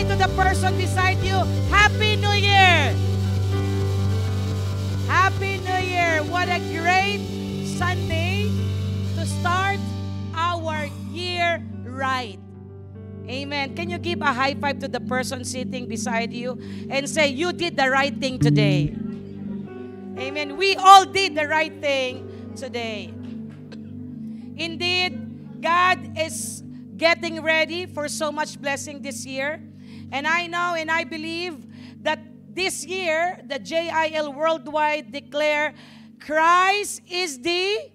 to the person beside you, Happy New Year! Happy New Year! What a great Sunday to start our year right. Amen. Can you give a high five to the person sitting beside you and say, you did the right thing today? Amen. We all did the right thing today. Indeed, God is getting ready for so much blessing this year. And I know and I believe that this year, the JIL Worldwide declare, Christ is the...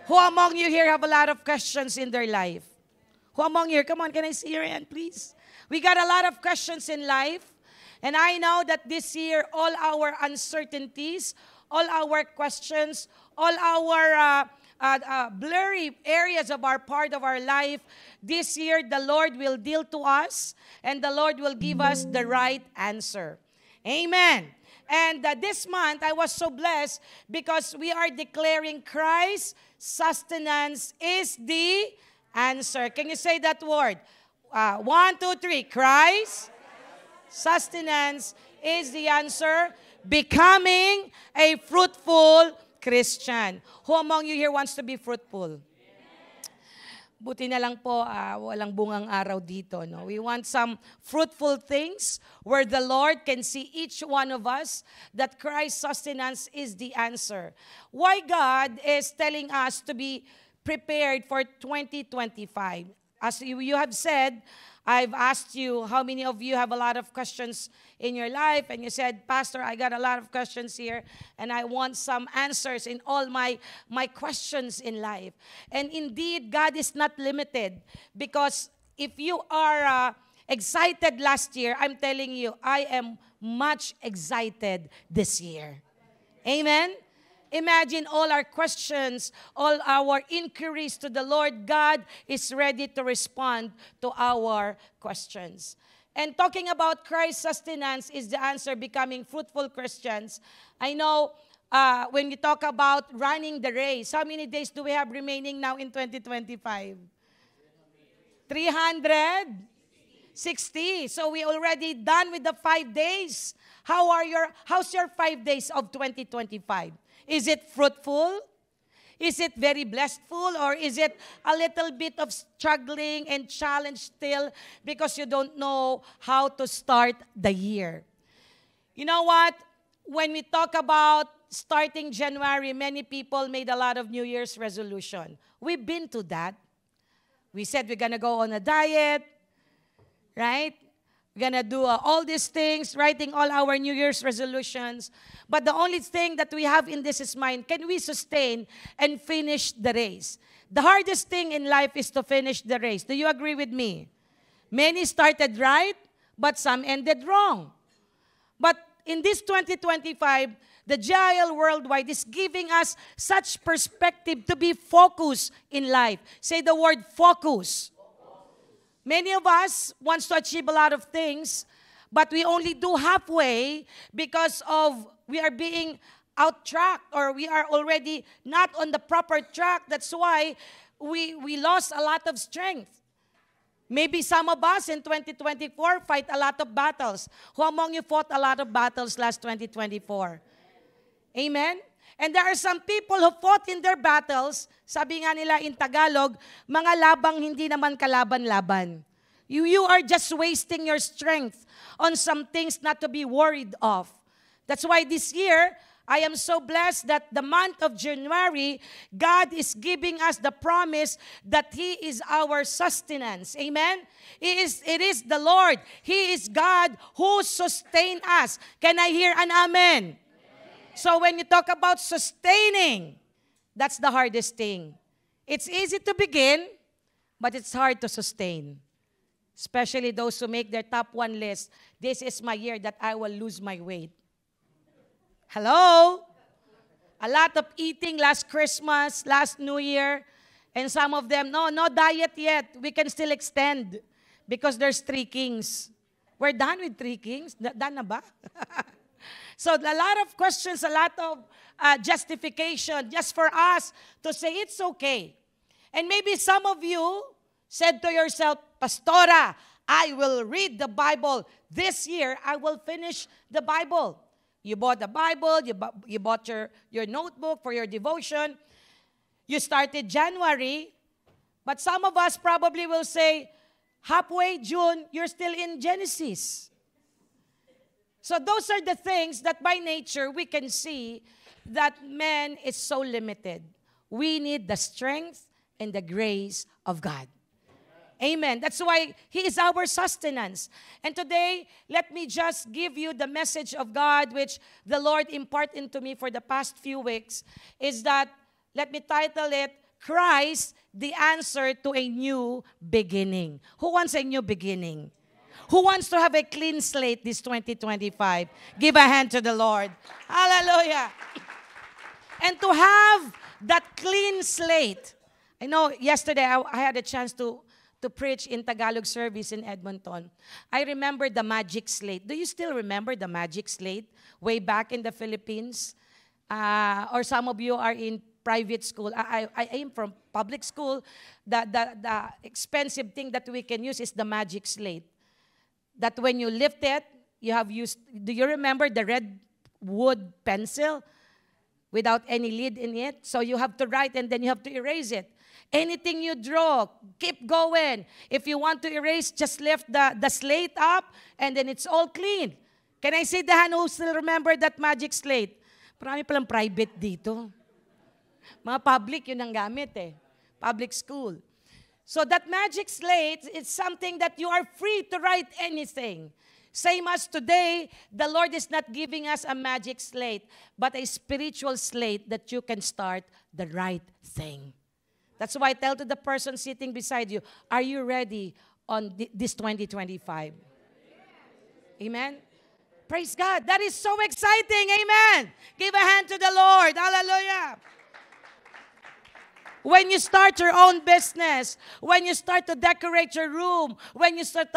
Who among you here have a lot of questions in their life? Who among you? Come on, can I see your hand, please? We got a lot of questions in life. And I know that this year, all our uncertainties, all our questions, all our blurry areas of our part of our life, this year the Lord will deal to us and the Lord will give us the right answer. Amen. And this month I was so blessed because we are declaring Christ's sustenance is the answer. Can you say that word? 1, 2, 3. Christ's sustenance is the answer. Becoming a fruitful Christian. Who among you here wants to be fruitful? Buti na lang po, walang bungang araw dito. No? We want some fruitful things where the Lord can see each one of us that Christ's sustenance is the answer. Why God is telling us to be prepared for 2025. As you have said, I've asked you how many of you have a lot of questions in your life, and you said, Pastor, I got a lot of questions here, and I want some answers in all my questions in life. And indeed, God is not limited, because if you are excited last year, I'm telling you, I am much excited this year. Amen? Imagine all our questions, all our inquiries to the Lord. God is ready to respond to our questions. And talking about Christ's sustenance is the answer, becoming fruitful Christians. I know when you talk about running the race, how many days do we have remaining now in 2025? 360. So we already done with the 5 days. How's your 5 days of 2025? Is it fruitful? Is it very blessful? Or is it a little bit of struggling and challenge still because you don't know how to start the year? You know what? When we talk about starting January, many people made a lot of New Year's resolution. We've been to that. We said we're going to go on a diet, right? We're going to do all these things, writing all our New Year's resolutions. But the only thing that we have in this is mind, can we sustain and finish the race? The hardest thing in life is to finish the race. Do you agree with me? Many started right, but some ended wrong. But in this 2025, the JIL Worldwide is giving us such perspective to be focused in life. Say the word focus. Many of us wants to achieve a lot of things, but we only do halfway because of we are being out-tracked or we are already not on the proper track. That's why we lost a lot of strength. Maybe some of us in 2024 fight a lot of battles. Who among you fought a lot of battles last 2024? Amen? And there are some people who fought in their battles, sabi nga nila in Tagalog, mga labang hindi naman kalaban-laban. You are just wasting your strength on some things not to be worried of. That's why this year, I am so blessed that the month of January, God is giving us the promise that He is our sustenance. Amen? It is the Lord. He is God who sustains us. Can I hear an amen? So when you talk about sustaining, that's the hardest thing. It's easy to begin, but it's hard to sustain. Especially those who make their top 1 list. This is my year that I will lose my weight. Hello? A lot of eating last Christmas, last New Year, and some of them, no diet yet. We can still extend because there's 3 kings. We're done with 3 kings? Done na ba? So a lot of questions, a lot of justification just for us to say it's okay. And maybe some of you said to yourself, Pastora, I will read the Bible. This year, I will finish the Bible. You bought the Bible, you bought your notebook for your devotion. You started January, but some of us probably will say, halfway June, you're still in Genesis. So those are the things that by nature we can see that man is so limited. We need the strength and the grace of God. Amen. That's why He is our sustenance. And today, let me just give you the message of God which the Lord imparted into me for the past few weeks, is that, let me title it, Christ, the answer to a new beginning. Who wants a new beginning? Who wants to have a clean slate this 2025? Give a hand to the Lord. Hallelujah. And to have that clean slate. I know yesterday I had a chance to preach in Tagalog service in Edmonton. I remember the magic slate. Do you still remember the magic slate way back in the Philippines? Or some of you are in private school. I am from public school. The expensive thing that we can use is the magic slate. That when you lift it, you have used, do you remember the red wood pencil without any lid in it? So you have to write and then you have to erase it. Anything you draw, keep going. If you want to erase, just lift the slate up and then it's all clean. Can I see the hand who still remember that magic slate? Marami palang private dito. Mga public, yun ang gamit eh. Public school. So that magic slate is something that you are free to write anything. Same as today, the Lord is not giving us a magic slate, but a spiritual slate that you can start the right thing. That's why I tell to the person sitting beside you, are you ready on this 2025? Amen? Praise God. That is so exciting. Amen. Give a hand to the Lord. Hallelujah. When you start your own business, when you start to decorate your room, when you start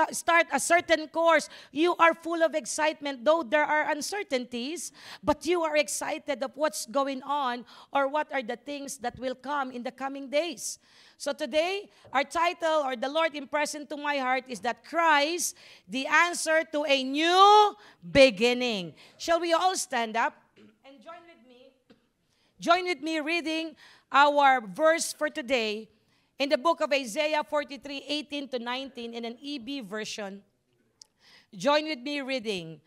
a certain course, you are full of excitement, though there are uncertainties, but you are excited of what's going on or what are the things that will come in the coming days. So today, our title, or the Lord impressed into my heart, is that Christ, the answer to a new beginning. Shall we all stand up and join with me? Join with me reading our verse for today in the book of Isaiah 43, 18 to 19 in an EB version. Join with me reading.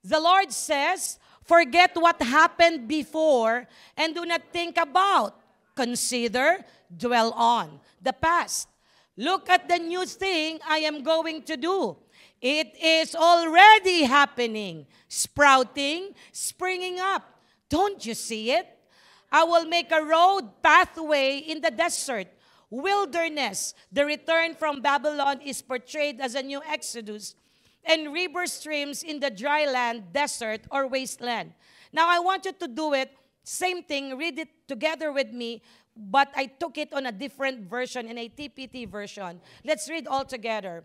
The Lord says, forget what happened before and do not think about, consider, dwell on the past. Look at the new thing I am going to do. It is already happening, sprouting, springing up. Don't you see it? I will make a road pathway in the desert, wilderness. The return from Babylon is portrayed as a new exodus, and river streams in the dry land, desert, or wasteland. Now, I want you to do it, same thing, read it together with me, but I took it on a different version, in a TPT version. Let's read all together.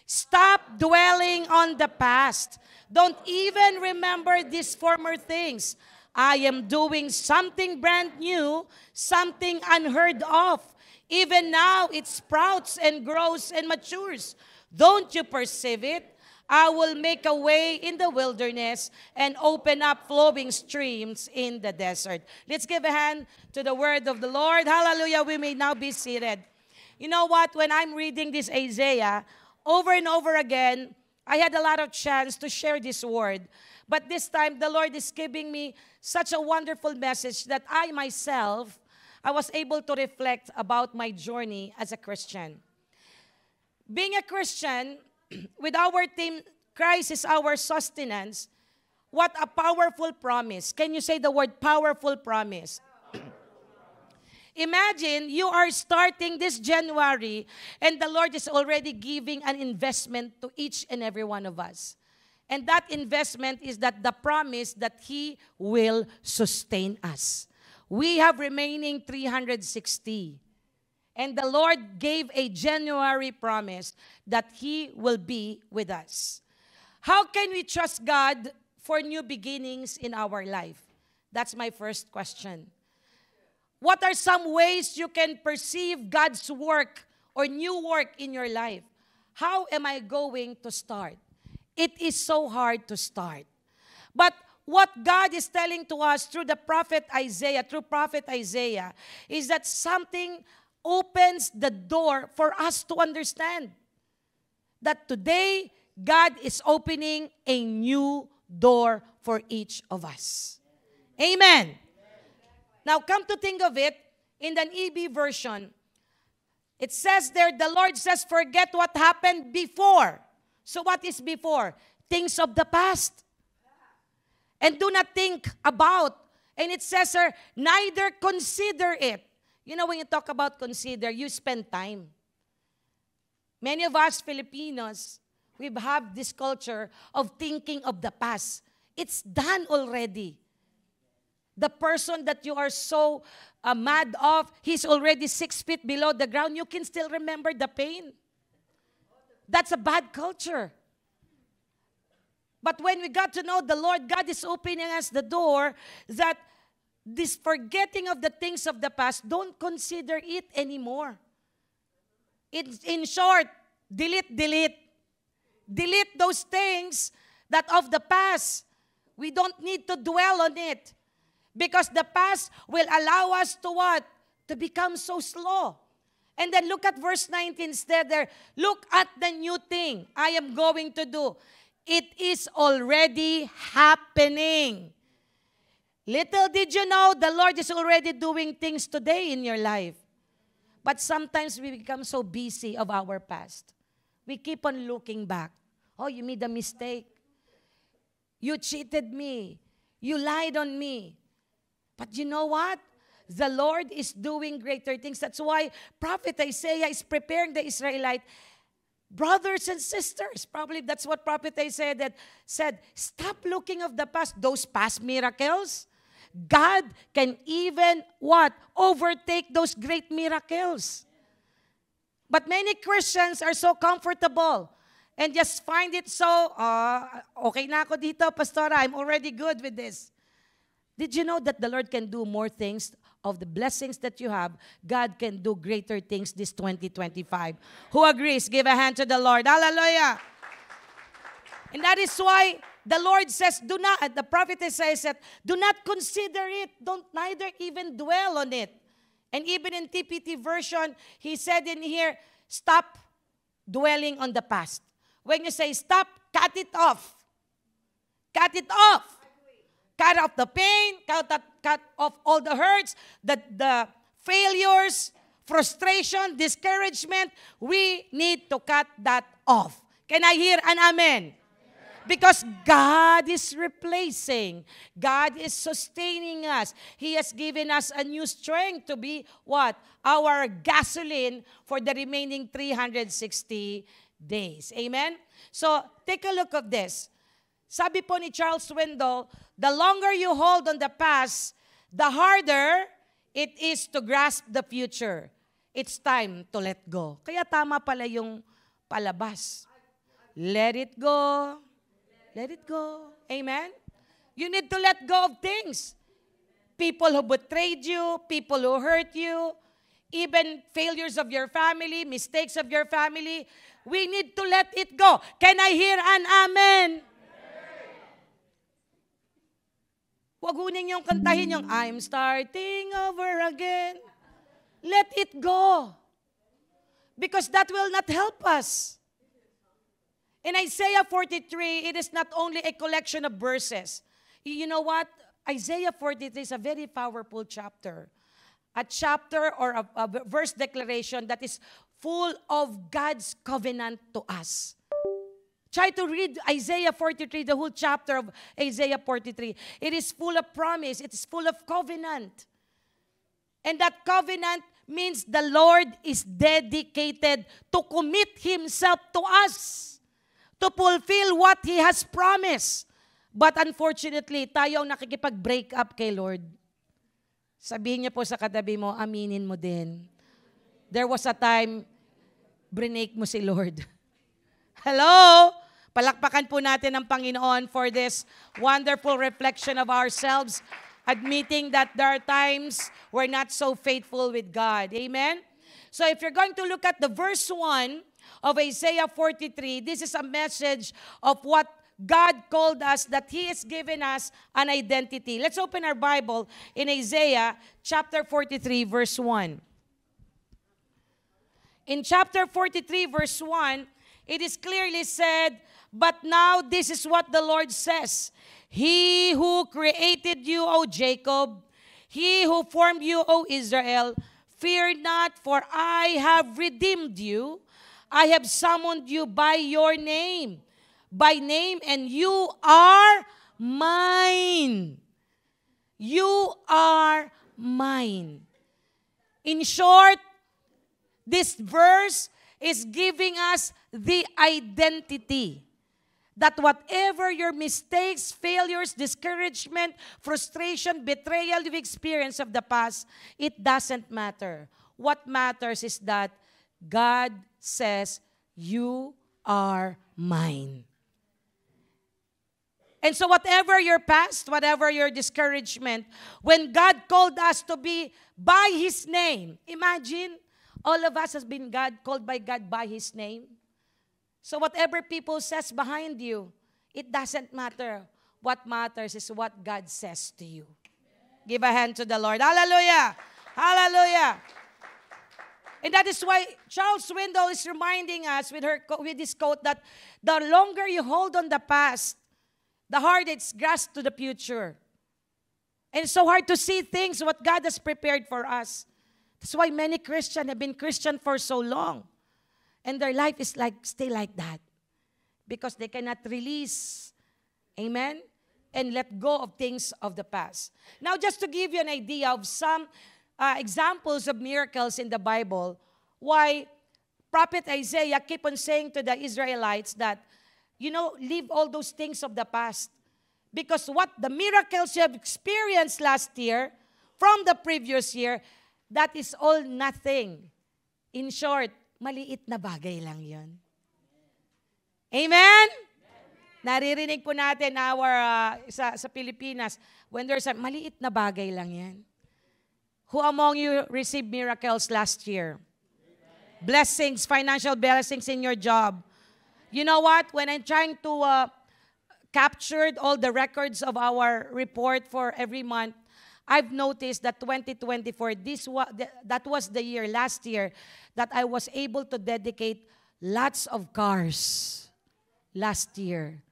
Stop dwelling on the past. Don't even remember these former things. I am doing something brand new, something unheard of. Even now, it sprouts and grows and matures. Don't you perceive it? I will make a way in the wilderness and open up flowing streams in the desert. Let's give a hand to the word of the Lord. Hallelujah. We may now be seated. You know what? When I'm reading this Isaiah, over and over again, I had a lot of chance to share this word. But this time, the Lord is giving me such a wonderful message that I myself, I was able to reflect about my journey as a Christian. Being a Christian, with our theme, Christ is our sustenance, what a powerful promise. Can you say the word powerful promise? Imagine you are starting this January and the Lord is already giving an investment to each and every one of us. And that investment is that the promise that He will sustain us. We have remaining 360. And the Lord gave a January promise that He will be with us. How can we trust God for new beginnings in our life? That's my first question. What are some ways you can perceive God's work or new work in your life? how am I going to start? It is so hard to start. But what God is telling to us through prophet Isaiah, is that something opens the door for us to understand that today, God is opening a new door for each of us. Amen. Now, come to think of it, in the EB version, it says there, the Lord says, forget what happened before. So what is before? Things of the past. And do not think about. And it says here, neither consider it. You know, when you talk about consider, you spend time. Many of us Filipinos, we have this culture of thinking of the past. It's done already. The person that you are so mad of, he's already 6 feet below the ground. You can still remember the pain. That's a bad culture. But when we got to know the Lord, God is opening us the door that this forgetting of the things of the past, don't consider it anymore. In short, delete. Delete those things that of the past. We don't need to dwell on it. Because the past will allow us to what? To become so slow. And then look at verse 19 instead there. Look at the new thing I am going to do. It is already happening. Little did you know, the Lord is already doing things today in your life. But sometimes we become so busy of our past. We keep on looking back. Oh, you made a mistake. You cheated me. You lied on me. But you know what? The Lord is doing greater things. That's why Prophet Isaiah is preparing the Israelite brothers and sisters. Probably that's what Prophet Isaiah said. Stop looking of the past, those past miracles. God can even what? Overtake those great miracles. But many Christians are so comfortable and just find it so, okay na ako dito, Pastora, I'm already good with this. Did you know that the Lord can do more things? Of the blessings that you have, God can do greater things this 2025. Who agrees? Give a hand to the Lord. Hallelujah. And that is why the Lord says, do not, the prophet says that, do not consider it. Don't neither even dwell on it. And even in TPT version, he said in here, stop dwelling on the past. When you say stop, cut it off. Cut it off. Cut off the pain, cut off all the hurts, the failures, frustration, discouragement. We need to cut that off. Can I hear an amen? Because God is replacing. God is sustaining us. He has given us a new strength to be what? Our gasoline for the remaining 360 days. Amen? So, take a look at this. Sabi po ni Charles Swindoll, the longer you hold on the past, the harder it is to grasp the future. It's time to let go. Kaya tama pala yung palabas. Let it go. Let it go. Amen? You need to let go of things. People who betrayed you, people who hurt you, even failures of your family, mistakes of your family. We need to let it go. Can I hear an amen? Huwag ho ninyong kantahin yung, I'm starting over again. Let it go. Because that will not help us. In Isaiah 43, it is not only a collection of verses. You know what? Isaiah 43 is a very powerful chapter. A chapter or a verse declaration that is full of God's covenant to us. Try to read Isaiah 43, the whole chapter of Isaiah 43. It is full of promise. It is full of covenant. And that covenant means the Lord is dedicated to commit Himself to us, to fulfill what He has promised. But unfortunately, tayo ang nakikipag-break up kay Lord. Sabihin niyo po sa katabi mo, aminin mo din. There was a time, brinake mo si Lord. Hello? Palakpakan po natin ang Panginoon for this wonderful reflection of ourselves, admitting that there are times we're not so faithful with God. Amen? So if you're going to look at the verse 1, of Isaiah 43, this is a message of what God called us, that He has given us an identity. Let's open our Bible in Isaiah chapter 43, verse 1. In chapter 43, verse 1, it is clearly said, "But now this is what the Lord says. He who created you, O Jacob, He who formed you, O Israel, fear not, for I have redeemed you. I have summoned you by your name, and you are mine." You are mine. In short, this verse is giving us the identity that whatever your mistakes, failures, discouragement, frustration, betrayal you've experienced of the past, it doesn't matter. What matters is that God says, "You are mine." And so whatever your past, whatever your discouragement, when God called us to be by His name, imagine, all of us has been called by God by His name. So whatever people says behind you, it doesn't matter. What matters is what God says to you. Give a hand to the Lord. Hallelujah! Hallelujah! And that is why Charles Swindoll is reminding us with this quote that the longer you hold on the past, the harder it's grasped to the future. And it's so hard to see things, what God has prepared for us. That's why many Christians have been Christian for so long. And their life is still like that. Because they cannot release, amen, and let go of things of the past. Now, just to give you an idea of some examples of miracles in the Bible, why Prophet Isaiah keep on saying to the Israelites that, leave all those things of the past. Because what the miracles you have experienced last year, from the previous year, that is all nothing. In short, maliit na bagay lang yun. Amen? Naririnig po natin sa Pilipinas, when there's maliit na bagay lang yan. Who among you received miracles last year? Blessings, financial blessings in your job. You know what? When I'm trying to capture all the records of our report for every month, I've noticed that 2024, that was the year, last year, that I was able to dedicate lots of cars last year.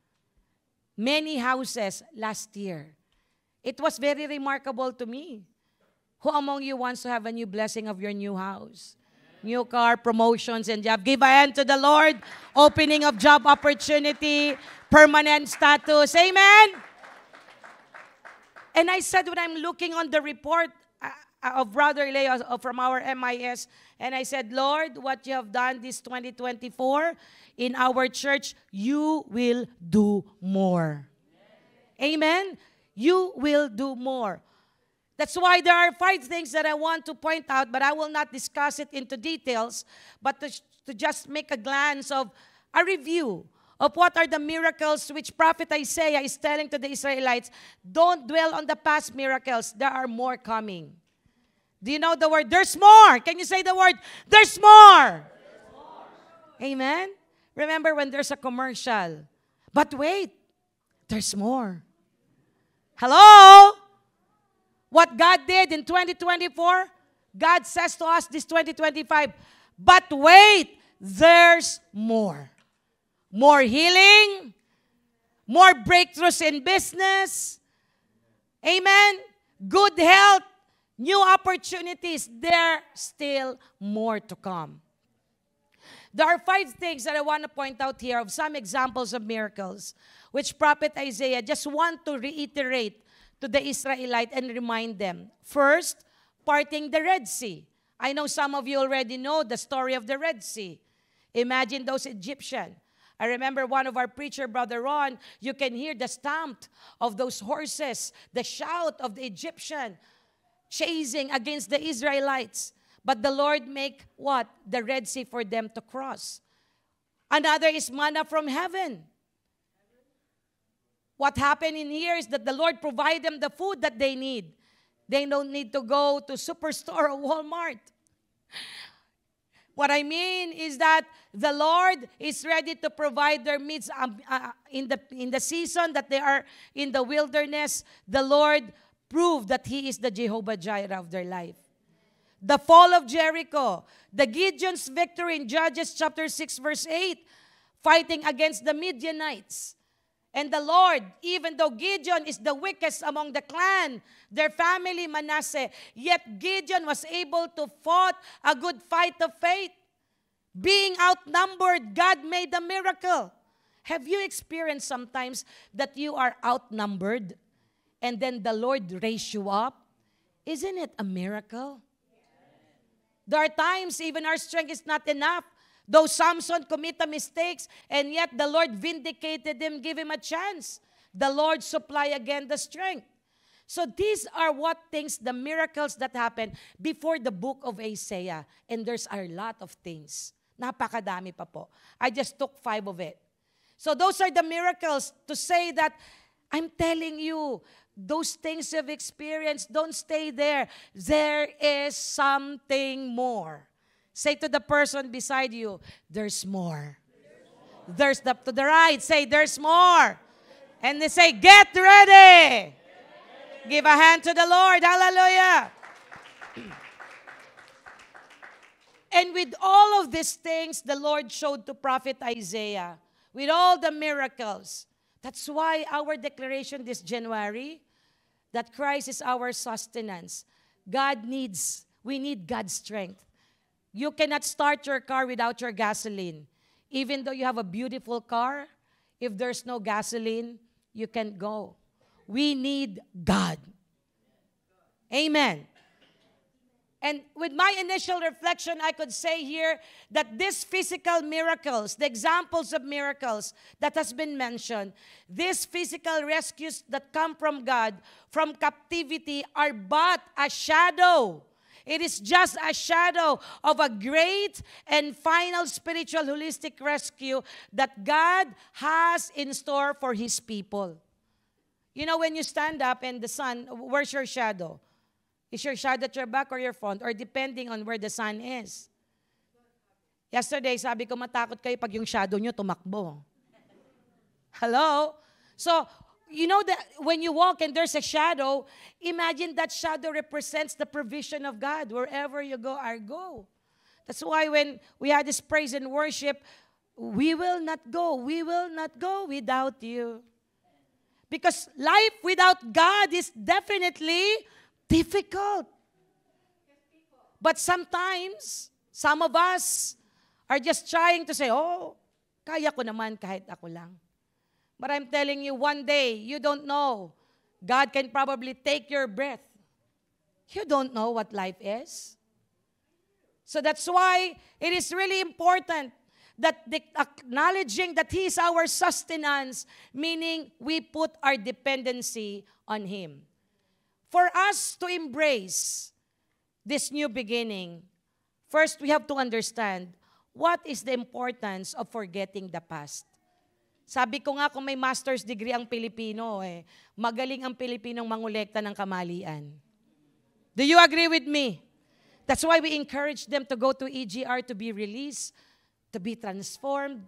Many houses last year. It was very remarkable to me. Who among you wants to have a new blessing of your new house? New car, promotions, and job. Give a hand to the Lord. Opening of job opportunity, permanent status. Amen? And I said when I'm looking on the report of Brother Leo from our MIS, and I said, "Lord, what you have done this 2024 in our church, you will do more." Amen? You will do more. That's why there are 5 things that I want to point out, but I will not discuss it into details, but to just make a glance of a review of what are the miracles which Prophet Isaiah is telling to the Israelites. Don't dwell on the past miracles. There are more coming. Do you know the word? There's more. Can you say the word? There's more. There's more. Amen? Remember when there's a commercial. But wait, there's more. Hello? What God did in 2024, God says to us this 2025, but wait, there's more. More healing, more breakthroughs in business, amen, good health, new opportunities. There's still more to come. There are 5 things that I want to point out here of some examples of miracles, which Prophet Isaiah just want to reiterate to the Israelites and remind them. First, parting the Red Sea. I know some of you already know the story of the Red Sea. Imagine those Egyptians. I remember one of our preacher, Brother Ron, you can hear the stamp of those horses, the shout of the Egyptian chasing against the Israelites. But the Lord make what? The Red Sea for them to cross. Another is manna from heaven. What happened in here is that the Lord provide them the food that they need. They don't need to go to Superstore or Walmart. What I mean is that the Lord is ready to provide their needs in the season that they are in the wilderness. The Lord proved that He is the Jehovah Jireh of their life. The fall of Jericho, the Gideon's victory in Judges chapter 6 verse 8, fighting against the Midianites. And the Lord, even though Gideon is the weakest among the clan, their family, Manasseh, yet Gideon was able to fight a good fight of faith. Being outnumbered, God made a miracle. Have you experienced sometimes that you are outnumbered and then the Lord raised you up? Isn't it a miracle? There are times even our strength is not enough. Though Samson committed mistakes, and yet the Lord vindicated him, give him a chance. The Lord supply again the strength. So these are what things, the miracles that happen before the book of Isaiah. And there's a lot of things. Napakadami pa po. I just took 5 of it. So those are the miracles to say that, I'm telling you, those things you've experienced, don't stay there. There is something more. Say to the person beside you, there's more. There's to the right, say, there's more. And they say, get ready. Give a hand to the Lord. Hallelujah. And with all of these things, the Lord showed to prophet Isaiah, with all the miracles. That's why our declaration this January, that Christ is our sustenance. We need God's strength. You cannot start your car without your gasoline. Even though you have a beautiful car, if there's no gasoline, you can't go. We need God. Amen. And with my initial reflection, I could say here that these physical miracles, the examples of miracles that has been mentioned, these physical rescues that come from God, from captivity, are but a shadow. It is just a shadow of a great and final spiritual holistic rescue that God has in store for His people. You know, when you stand up and the sun, where's your shadow? Is your shadow at your back or your front? Or depending on where the sun is. Yesterday, sabi ko, matakot kayo pag yung shadow nyo tumakbo. Hello? So, you know that when you walk and there's a shadow, imagine that shadow represents the provision of God. Wherever you go, I go. That's why when we had this praise and worship, we will not go without you. Because life without God is definitely difficult. But sometimes, some of us are just trying to say, oh, kaya ko naman kahit ako lang. But I'm telling you, one day, you don't know. God can probably take your breath. You don't know what life is. So that's why it is really important that acknowledging that He is our sustenance, meaning we put our dependency on Him. For us to embrace this new beginning, first we have to understand what is the importance of forgetting the past. Sabi ko nga, kung may master's degree ang Pilipino, magaling ang Pilipinong mangolekta ng kamalian. Do you agree with me? That's why we encourage them to go to EGR to be released, to be transformed.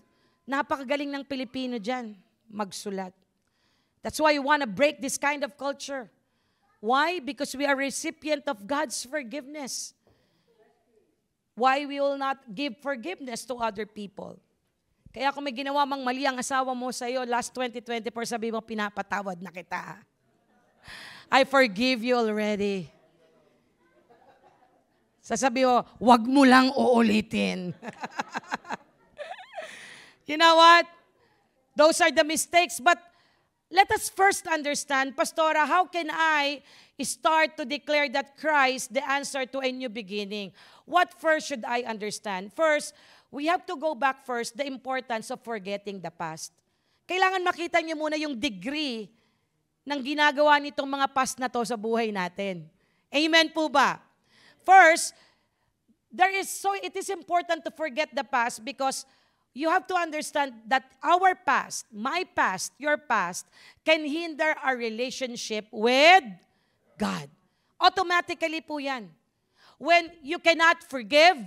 Napakagaling ng Pilipino dyan, magsulat. That's why we want to break this kind of culture. Why? Because we are recipient of God's forgiveness. Why we will not give forgiveness to other people? Kaya kung may ginawa mang mali ang asawa mo sa iyo, last 2024, sabi mo, pinapatawad na kita. I forgive you already. Sasabi mo, wag mo lang uulitin. You know what? Those are the mistakes. But let us first understand, Pastora, how can I start to declare that Christ, the answer to a new beginning? What first should I understand? First, we have to go back first, the importance of forgetting the past. Kailangan makita niyo muna yung degree ng ginagawa nitong mga past na to sa buhay natin. Amen po ba? First, it is important to forget the past because you have to understand that our past, my past, your past, can hinder our relationship with God. Automatically po yan. When you cannot forgive,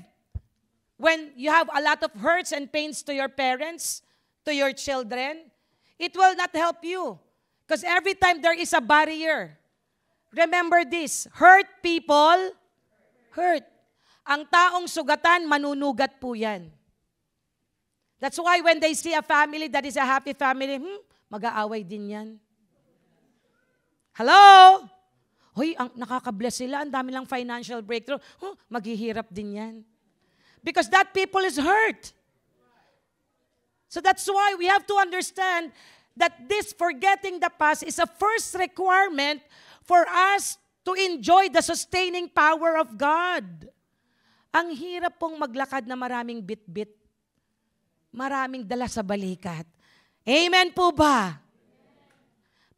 when you have a lot of hurts and pains to your parents, to your children, it will not help you. Because every time there is a barrier, remember this, hurt people, hurt. Ang taong sugatan, manunugat po yan. That's why when they see a family that is a happy family, mag-aaway din yan. Hello? Hoy, nakaka-bless sila, ang dami lang financial breakthrough. Maghihirap din yan. Because that people is hurt. So that's why we have to understand that this forgetting the past is a first requirement for us to enjoy the sustaining power of God. Ang hirap pong maglakad na maraming bit-bit. Maraming dala sa balikat. Amen po ba?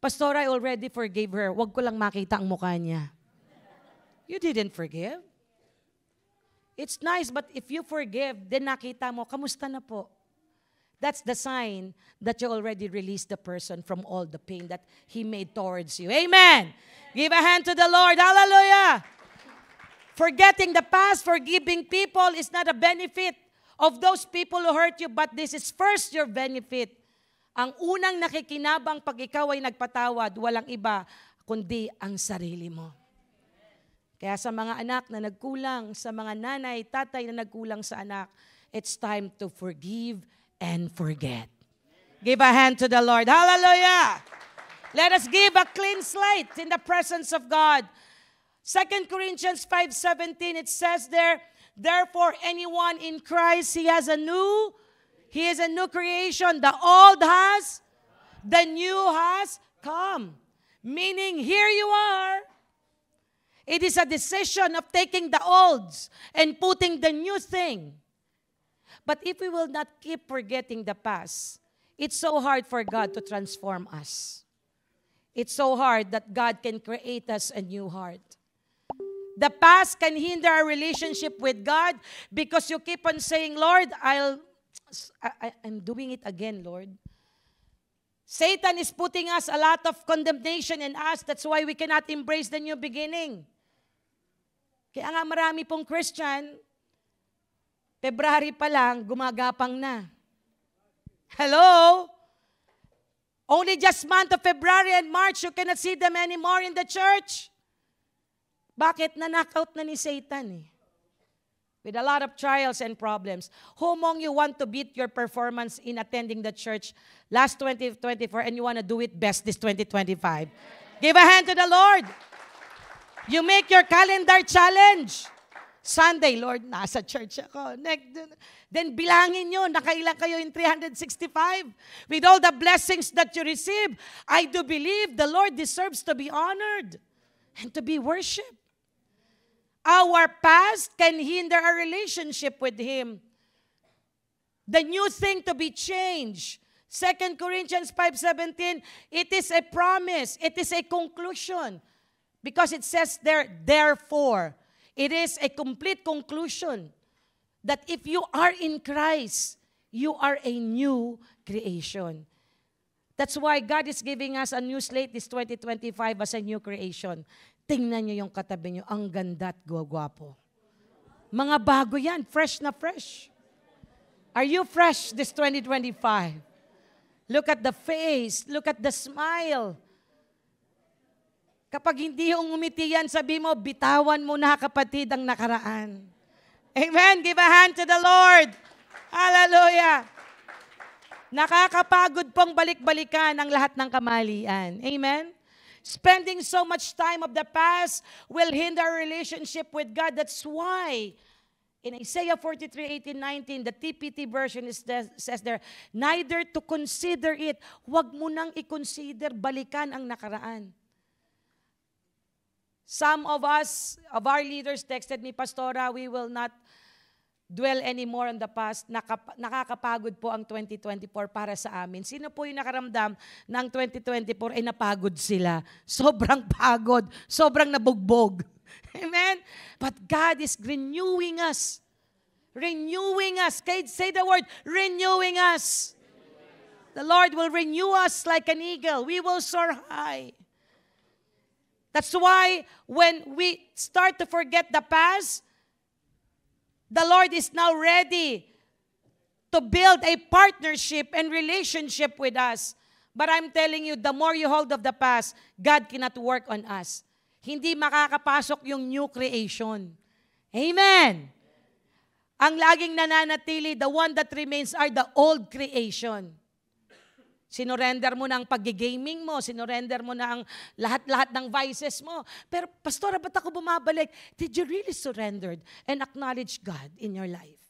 Pastor, I already forgave her. Huwag ko lang makita ang mukha niya. You didn't forgive. It's nice, but if you forgive, then nakita mo, kamusta na po? That's the sign that you already released the person from all the pain that he made towards you. Amen. Give a hand to the Lord. Hallelujah. Forgetting the past, forgiving people is not a benefit of those people who hurt you, but this is first your benefit. Ang unang nakikinabang pag ikaw ay nagpatawad, walang iba, kundi ang sarili mo. Kaya sa mga anak na nagkulang, sa mga nanay, tatay na nagkulang sa anak, it's time to forgive and forget. Give a hand to the Lord. Hallelujah! Let us give a clean slate in the presence of God. 2 Corinthians 5:17, it says there, therefore, anyone in Christ, he is a new creation. The old has, the new has come. Meaning, here you are. It is a decision of taking the olds and putting the new thing. But if we will not keep forgetting the past, it's so hard for God to transform us. It's so hard that God can create us a new heart. The past can hinder our relationship with God because you keep on saying, Lord, I'm doing it again, Lord. Satan is putting us a lot of condemnation in us. That's why we cannot embrace the new beginning. Kaya nga marami pong Christian, February pa lang, gumagapang na. Hello? Only just month of February and March, you cannot see them anymore in the church. Bakit? Na-knockout na ni Satan eh. With a lot of trials and problems. Who among you want to beat your performance in attending the church last 2024 and you want to do it best this 2025? Give a hand to the Lord. You make your calendar challenge. Sunday, Lord, nasa church ako. Then bilangin nyo, nakailan kayo in 365. With all the blessings that you receive, I do believe the Lord deserves to be honored and to be worshipped. Our past can hinder our relationship with Him. The new thing to be changed. 2 Corinthians 5:17, it is a promise. It is a conclusion. Because it says there, therefore, it is a complete conclusion that if you are in Christ, you are a new creation. That's why God is giving us a new slate this 2025 as a new creation. Tingnan nyo yung katabi nyo, ang ganda at gwapo. Mga bago yan, fresh na fresh. Are you fresh this 2025? Look at the face, look at the smile. Kapag hindi yung umiti yan, sabi mo, bitawan mo na kapatid ang nakaraan. Amen? Give a hand to the Lord. Hallelujah. Nakakapagod pong balik-balikan ang lahat ng kamalian. Amen? Spending so much time of the past will hinder our relationship with God. That's why in Isaiah 43:18-19, the TPT version says there, neither to consider it. Huwag mo nang i-consider, balikan ang nakaraan. Some of us, of our leaders, texted me, Pastora, we will not dwell anymore on the past. Nakakapagod po ang 2024 para sa amin. Sino po yung nakaramdam ng 2024 ay napagod sila? Sobrang pagod, sobrang nabugbog. Amen? But God is renewing us. Renewing us. Say the word, renewing us. The Lord will renew us like an eagle. We will soar high. That's why when we start to forget the past, The Lord is now ready to build a partnership and relationship with us. But I'm telling you, the more you hold of the past, God cannot work on us. Hindi makakapasok yung new creation. Amen. Ang laging nananatili, the one that remains are the old creation. Sinorender mo na ang pag-gaming mo, sinorender mo na ang lahat-lahat ng vices mo. Pero, Pastora, ba't ako bumabalik? Did you really surrender and acknowledge God in your life?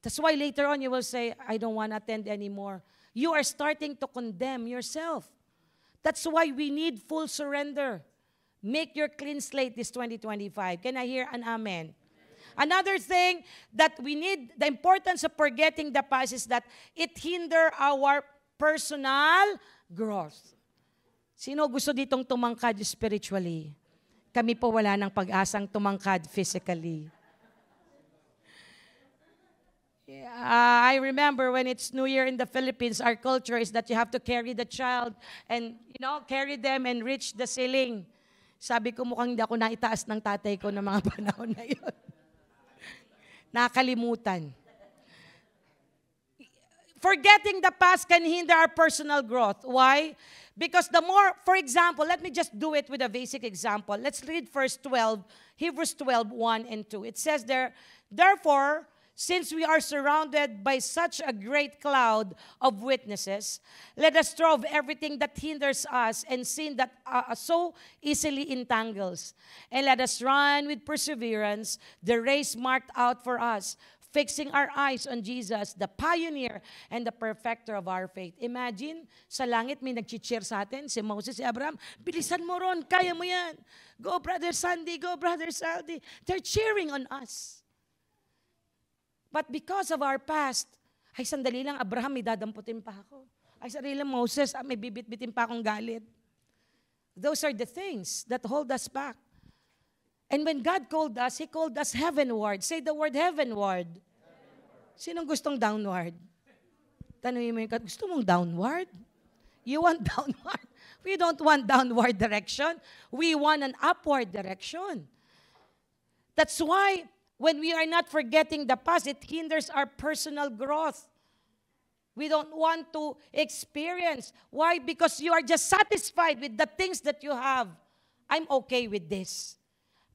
That's why later on you will say, I don't want to attend anymore. You are starting to condemn yourself. That's why we need full surrender. Make your clean slate this 2025. Can I hear an amen? Another thing that we need, the importance of forgetting the past is that it hinder our personal growth. Sino gusto ditong tumangkad spiritually? Kami po wala ng pag-asang tumangkad physically. I remember when it's New Year in the Philippines, our culture is that you have to carry the child and, carry them and reach the ceiling. Sabi ko, mukhang hindi ako naitaas ng tatay ko ng mga panahon na yun. Nakalimutan. Forgetting the past can hinder our personal growth. Why? Because the more, for example, let me just do it with a basic example. Let's read verse 12, Hebrews 12, 1 and 2. It says there, therefore, since we are surrounded by such a great cloud of witnesses, let us throw off everything that hinders us and sin that so easily entangles. And let us run with perseverance the race marked out for us, fixing our eyes on Jesus, the pioneer and the perfecter of our faith. Imagine, sa langit may nag-cheer sa atin, si Moses, si Abraham, bilisan mo ron, kaya mo yan. Go, Brother Sandy, go, Brother Saldi. They're cheering on us. But because of our past, ay sandali lang, Abraham, may dadamputin pa ako. Ay sandali lang, Moses, may bibit-bitin pa akong galit. Those are the things that hold us back. And when God called us, He called us heavenward. Say the word heavenward. Sinong gustong downward? Tanungin mo yung gusto mong downward? You want downward? We don't want downward direction. We want an upward direction. That's why when we are not forgetting the past, it hinders our personal growth. We don't want to experience. Why? Because you are just satisfied with the things that you have. I'm okay with this.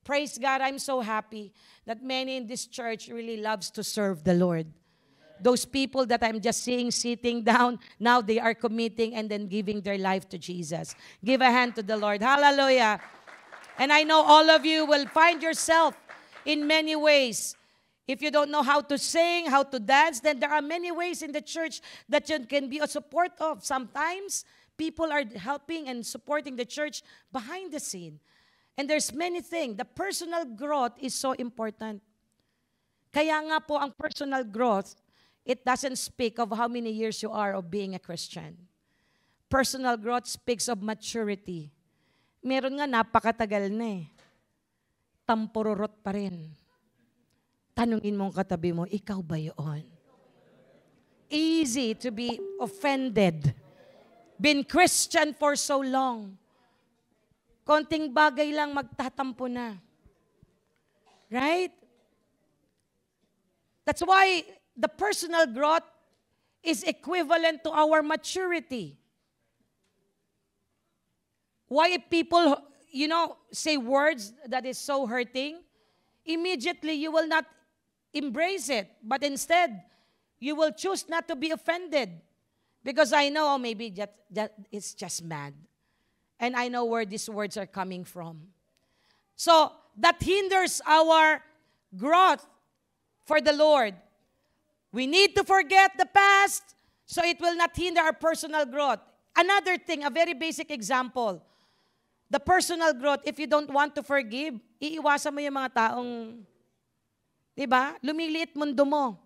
Praise God, I'm so happy that many in this church really loves to serve the Lord. Those people that I'm just seeing sitting down, now they are committing and then giving their life to Jesus. Give a hand to the Lord. Hallelujah. And I know all of you will find yourself in many ways. If you don't know how to sing, how to dance, then there are many ways in the church that you can be a support of. Sometimes, people are helping and supporting the church behind the scene. And there's many things. The personal growth is so important. Kaya nga po, ang personal growth, it doesn't speak of how many years you are of being a Christian. Personal growth speaks of maturity. Meron nga napakatagal na eh. Tampururot pa rin. Tanungin mong katabi mo, ikaw ba yun? Easy to be offended. Been Christian for so long. Konting bagay lang magtatampo na. Right? That's why the personal growth is equivalent to our maturity. Why if people, say words that is so hurting, immediately you will not embrace it. But instead, you will choose not to be offended. Because I know, maybe that it's just mad. And I know where these words are coming from. So, that hinders our growth for the Lord. We need to forget the past so it will not hinder our personal growth. Another thing, a very basic example. The personal growth, if you don't want to forgive, iiwasan mo yung mga taong, lumiliit mundo mo.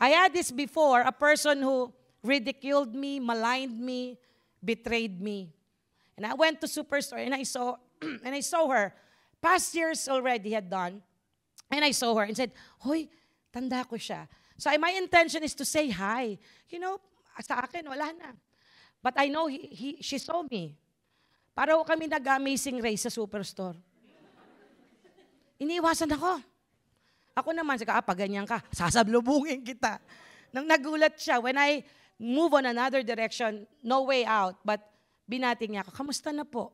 I had this before, a person who ridiculed me, maligned me, betrayed me. And I went to Superstore and I saw her. Past years already had done. And I saw her and said, hoy, tanda ko siya. So my intention is to say hi. Sa akin, wala na. But I know she saw me. Para kami nag-amazing race sa Superstore. Iniiwasan ako. Ako naman, pag ganyan ka, sasablubungin kita. Nang nagulat siya, when I move on another direction, no way out, but binating niya ako, kamusta na po?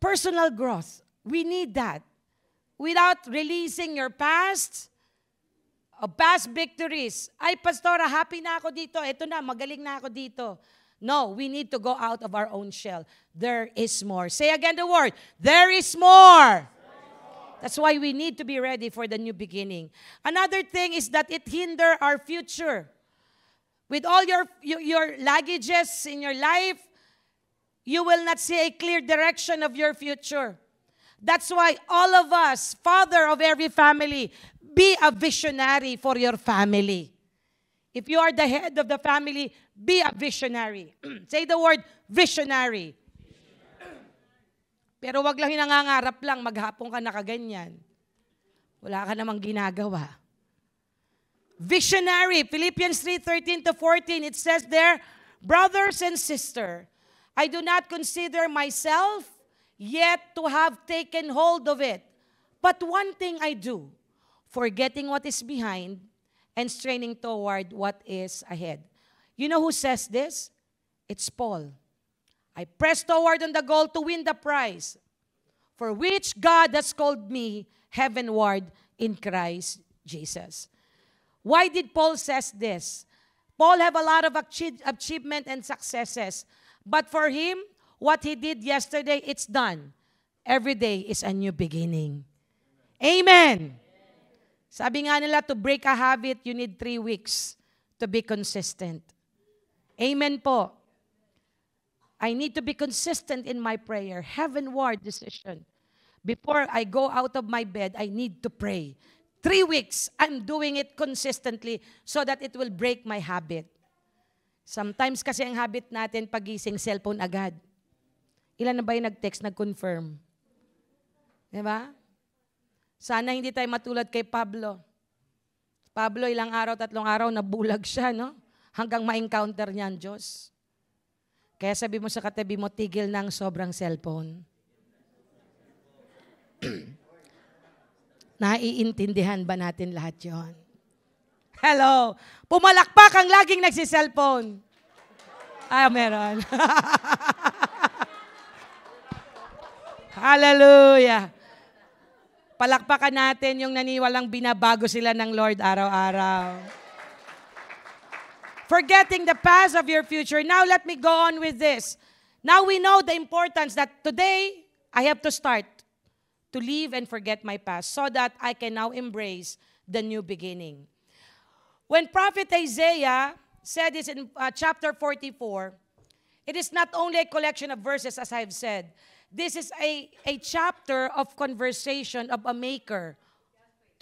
Personal growth, we need that. Without releasing your past victories. Ay, Pastora, happy na ako dito. Ito na, magaling na ako dito. No, we need to go out of our own shell. There is more. Say again the word, there is more. That's why we need to be ready for the new beginning. Another thing is that it hinders our future. With all your luggages in your life, you will not see a clear direction of your future. That's why all of us, father of every family, be a visionary for your family. If you are the head of the family, be a visionary. Say the word, visionary. Pero wag lang nangangarap lang, maghapon ka nakaganyan. Wala ka namang ginagawa. Visionary, Philippians 3:13-14, it says there, brothers and sisters, I do not consider myself yet to have taken hold of it. But one thing I do, forgetting what is behind and straining toward what is ahead. You know who says this? It's Paul. I press toward on the goal to win the prize, for which God has called me heavenward in Christ Jesus. Why did Paul says this? Paul have a lot of achievement and successes. But for him, what he did yesterday, it's done. Every day is a new beginning. Amen. Sabi nga nila, to break a habit, you need 3 weeks to be consistent. Amen po. I need to be consistent in my prayer. Heavenward decision. Before I go out of my bed, I need to pray. 3 weeks, I'm doing it consistently so that it will break my habit. Sometimes kasi ang habit natin, pagising, cellphone agad. Ilan na ba yung nag-text, nag-confirm? Diba? Sana hindi tayo matulad kay Pablo. Pablo, ilang araw, 3 araw, nabulag siya, no? Hanggang ma-encounter niya ang Diyos. Kaya sabi mo sa katabi mo, tigil ng sobrang cellphone. Naiintindihan ba natin lahat yon? Hello! Pumalakpak ang laging nagsiselfone. Meron. Hallelujah! Palakpakan natin yung naniwalang binabago sila ng Lord araw-araw. Forgetting the past of your future. Now let me go on with this. Now we know the importance that today I have to start to leave and forget my past so that I can now embrace the new beginning. When Prophet Isaiah said this in chapter 44, it is not only a collection of verses as I've said. This is a chapter of conversation of a maker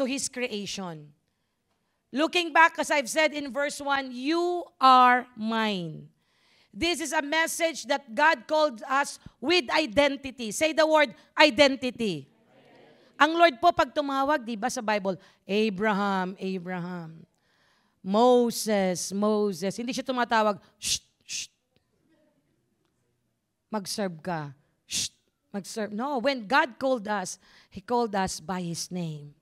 to his creation. Looking back, as I've said in verse 1, you are mine. This is a message that God called us with identity. Say the word, identity. Ang Lord po pag tumawag, di ba sa Bible, Abraham, Abraham. Moses, Moses. Hindi siya tumatawag, shh, shh. Mag-serve ka. Shh, mag-serve. No, when God called us, He called us by His name.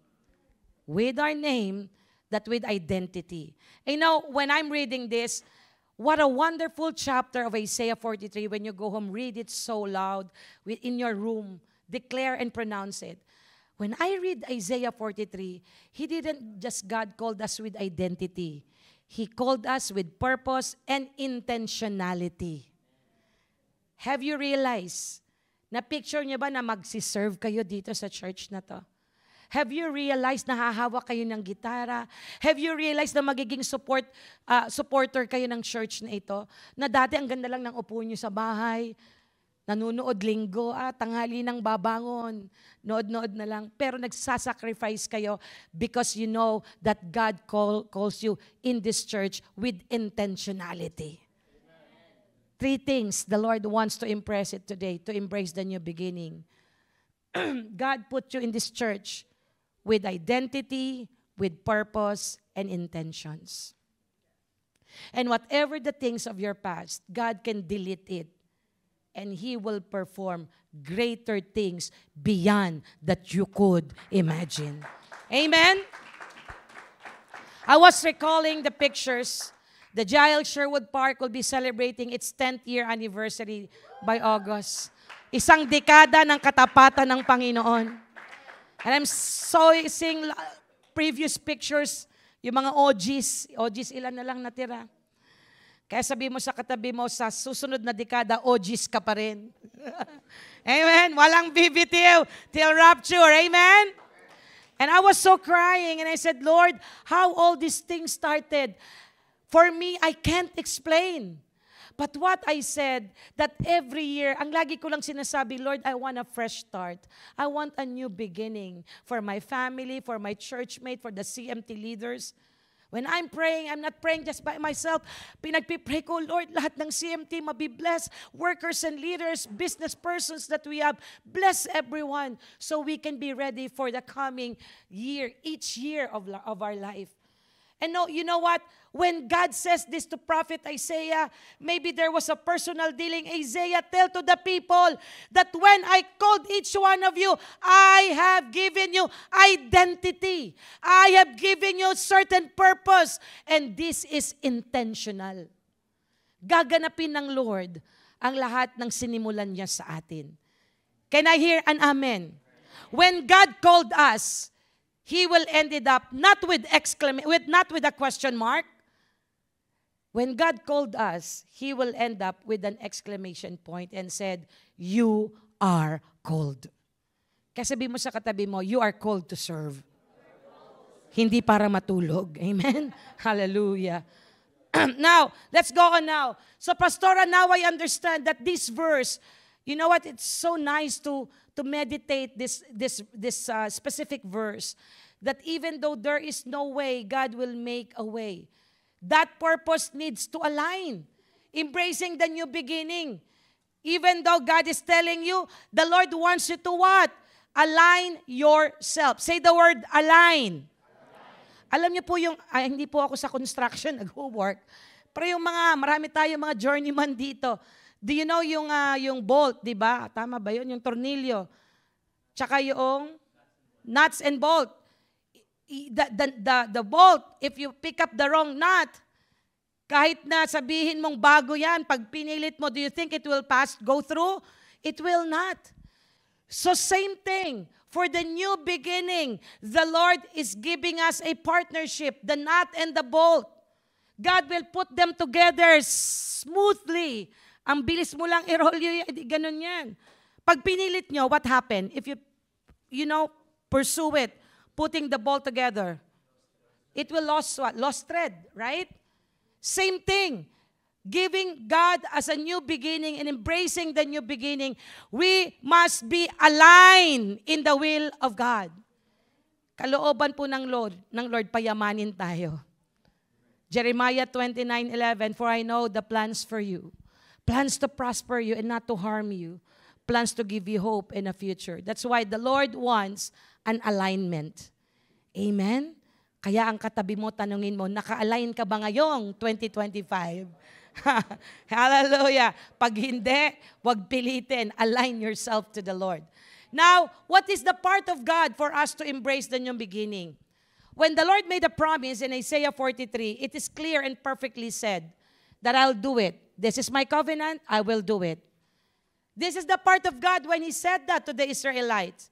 With our name, that with identity. You know, when I'm reading this, what a wonderful chapter of Isaiah 43. When you go home, read it so loud in your room. Declare and pronounce it. When I read Isaiah 43, He didn't just God called us with identity. He called us with purpose and intentionality. Have you realized, na-picture niyo ba na magsiserve kayo dito sa church na to? Have you realized na hahawak kayo ng gitara? Have you realized na magiging supporter kayo ng church na ito? Na dati ang ganda lang ng upo niyo sa bahay, nanunood linggo, tanghali nang babangon, nood-nood na lang. Pero nagsasacrifice kayo because you know that God calls you in this church with intentionality. 3 things the Lord wants to impress it today, to embrace the new beginning. God put you in this church with identity, with purpose, and intentions. And whatever the things of your past, God can delete it. And He will perform greater things beyond that you could imagine. Amen? I was recalling the pictures. The Giles Sherwood Park will be celebrating its 10th year anniversary by August. Isang dekada ng katapatan ng Panginoon. And I'm seeing previous pictures, yung mga OGs. OGs, ilan na lang natira. Kaya sabi mo sa katabi mo, sa susunod na dekada, OGs ka pa rin. Amen? Walang bibitiw till rapture. Amen? And I was so crying and I said, Lord, how all these things started? For me, I can't explain. But what I said, that every year, ang lagi ko lang sinasabi, Lord, I want a fresh start. I want a new beginning for my family, for my churchmate, for the CMT leaders. When I'm praying, I'm not praying just by myself. Pinagpipray ko, Lord, lahat ng CMT mabibless, workers and leaders, business persons that we have, bless everyone so we can be ready for the coming year, each year of our life. And no, you know what? When God says this to Prophet Isaiah, maybe there was a personal dealing. Isaiah, tell to the people that when I called each one of you, I have given you identity. I have given you certain purpose. And this is intentional. Gaganapin ng Lord ang lahat ng sinimulan niya sa atin. Can I hear an amen? When God called us, He will end it up not with a question mark. When God called us, He will end up with an exclamation point and said, you are called. Kaya sabi mo sa katabi mo, you are called to serve. Hindi para matulog. Amen? Hallelujah. Now, let's go on now. So, Pastora, now I understand that this verse, you know what? It's so nice to meditate this specific verse, that even though there is no way, God will make a way. That purpose needs to align. Embracing the new beginning. Even though God is telling you, the Lord wants you to what? Align yourself. Say the word, align. Alam niyo po yung, hindi po ako sa construction nag-work, pero yung marami tayong mga journeyman dito. Do you know yung bolt, di ba? Tama ba yun? Yung tornilyo. Tsaka yung nuts and bolt. The bolt, if you pick up the wrong nut, kahit na sabihin mong bago yan, pag pinilit mo, do you think it will go through? It will not. So same thing, for the new beginning, the Lord is giving us a partnership, the nut and the bolt. God will put them together smoothly. Ang bilis mo lang i-roll yun, ganun yan. Pag pinilit nyo, what happened? If you pursue it, putting the ball together, it will lose what? Lost thread, right? Same thing. Giving God as a new beginning and embracing the new beginning, we must be aligned in the will of God. Kalooban po ng Lord, payamanin tayo. Jeremiah 29:11, for I know the plans for you, plans to prosper you and not to harm you, plans to give you hope in a future. That's why the Lord wants an alignment. Amen? Kaya ang katabi mo, tanungin mo, naka-align ka ba ngayong 2025? Hallelujah. Pag hindi, wag pilitin. Align yourself to the Lord. Now, what is the part of God for us to embrace the new beginning? When the Lord made a promise in Isaiah 43, it is clear and perfectly said that I'll do it. This is my covenant, I will do it. This is the part of God when He said that to the Israelites.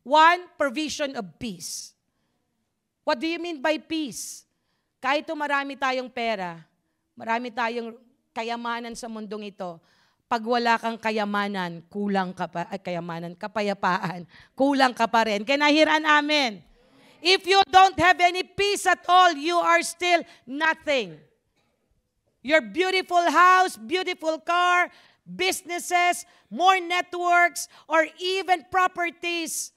One, provision of peace. What do you mean by peace? Kahit marami tayong pera, marami tayong kayamanan sa mundong ito, pag wala kang kayamanan, kapayapaan, kulang ka pa rin. Can I hear an amen? If you don't have any peace at all, you are still nothing. Your beautiful house, beautiful car, businesses, more networks, or even properties,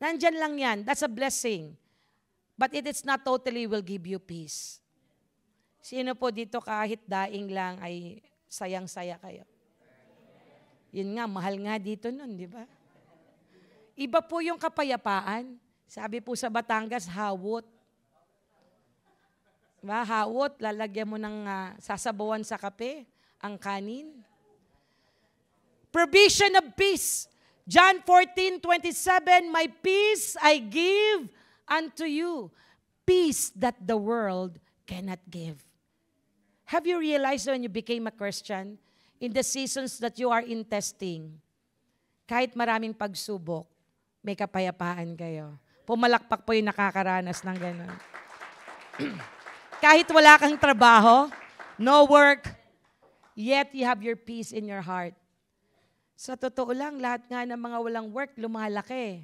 nandyan lang yan. That's a blessing. But it is not totally will give you peace. Sino po dito kahit daing lang ay sayang-saya kayo? Yun nga, mahal nga dito nun, di ba? Iba po yung kapayapaan. Sabi po sa Batangas, hawot. Diba? Hawot, lalagyan mo ng sasabawan sa kape, ang kanin. Provision of peace. John 14:27, my peace I give unto you peace that the world cannot give. Have you realized when you became a Christian, in the seasons that you are in testing, kahit maraming pagsubok, may kapayapaan kayo. Pumalakpak po yung nakakaranas ng gano'n. Kahit wala kang trabaho, no work, yet you have your peace in your heart. Sa totoo lang, lahat nga ng mga walang work, lumalaki.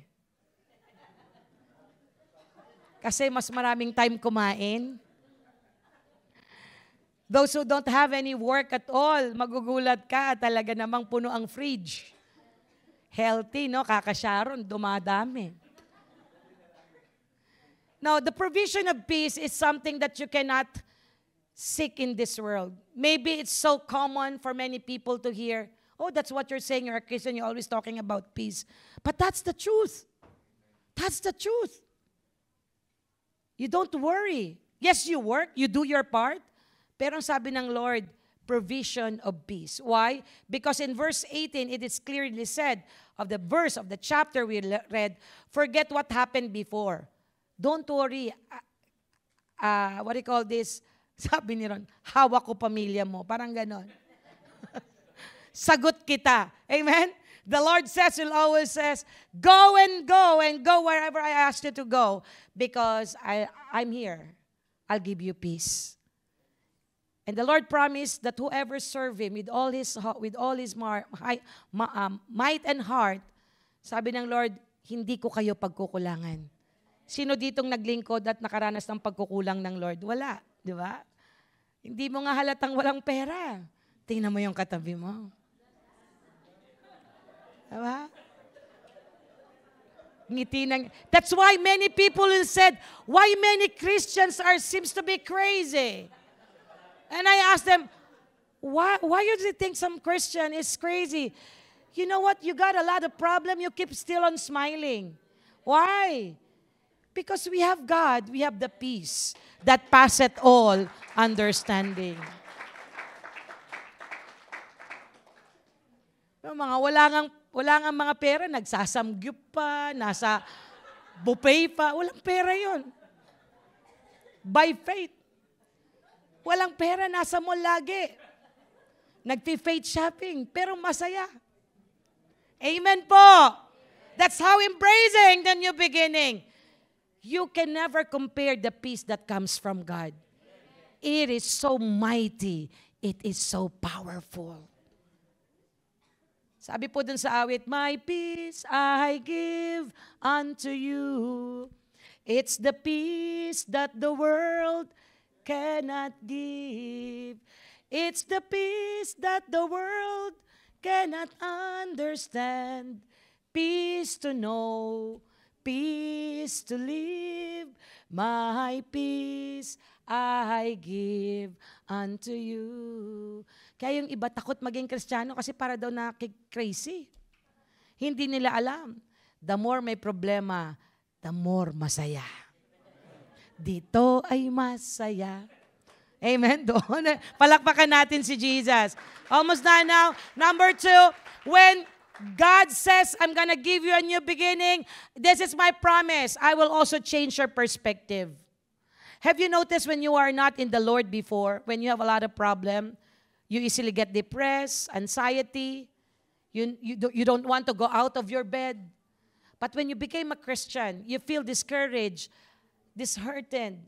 Kasi mas maraming time kumain. Those who don't have any work at all, magugulat ka, talaga namang puno ang fridge. Healthy, no? Kakasyaron, dumadami. Now, the provision of peace is something that you cannot seek in this world. Maybe it's so common for many people to hear, oh, that's what you're saying, you're a Christian, you're always talking about peace. But that's the truth. That's the truth. You don't worry. Yes, you work, you do your part, pero ang sabi ng Lord, provision of peace. Why? Because in verse 18, it is clearly said, of the verse of the chapter we read, forget what happened before. Don't worry. What do you call this? Sabi ni Ron, hawak ko pamilya mo. Parang ganon. Sagot kita. Amen? The Lord says, He'll always says, go and go wherever I ask you to go because I'm here. I'll give you peace. And the Lord promised that whoever serve Him with all his might and heart, sabi ng Lord, hindi ko kayo pagkukulangan. Sino ditong naglingkod at nakaranas ng pagkukulang ng Lord? Wala, di ba? Hindi mo nga halatang walang pera. Tingnan mo yung katabi mo. Diba? Ngiti ng... That's why many people said, why many Christians seems to be crazy? And I asked them, why do you think some Christian is crazy? You know what? You got a lot of problem. You keep still on smiling. Why? Because we have God. We have the peace that passeth all understanding. Yung mga wala nga mga pera, nagsasamgyup pa, nasa buffet pa. Walang pera yon. By faith. Walang pera, nasa mall lagi. Nagpi-faith shopping, pero masaya. Amen po. That's how embracing the new beginning. You can never compare the peace that comes from God. It is so mighty. It is so powerful. Sabi po dun sa awit, my peace I give unto you. It's the peace that the world cannot give. It's the peace that the world cannot understand. Peace to know, peace to live. My peace I give unto you. Kaya yung iba takot maging Kristiyano kasi para daw crazy. Hindi nila alam. The more may problema, the more masaya. Dito ay masaya. Amen? Doon. Palakpakan natin si Jesus. Almost done now. Number 2, when God says, I'm gonna give you a new beginning, this is my promise. I will also change your perspective. Have you noticed when you are not in the Lord before, when you have a lot of problem, you easily get depressed, anxiety, you don't want to go out of your bed. But when you became a Christian, you feel discouraged, disheartened,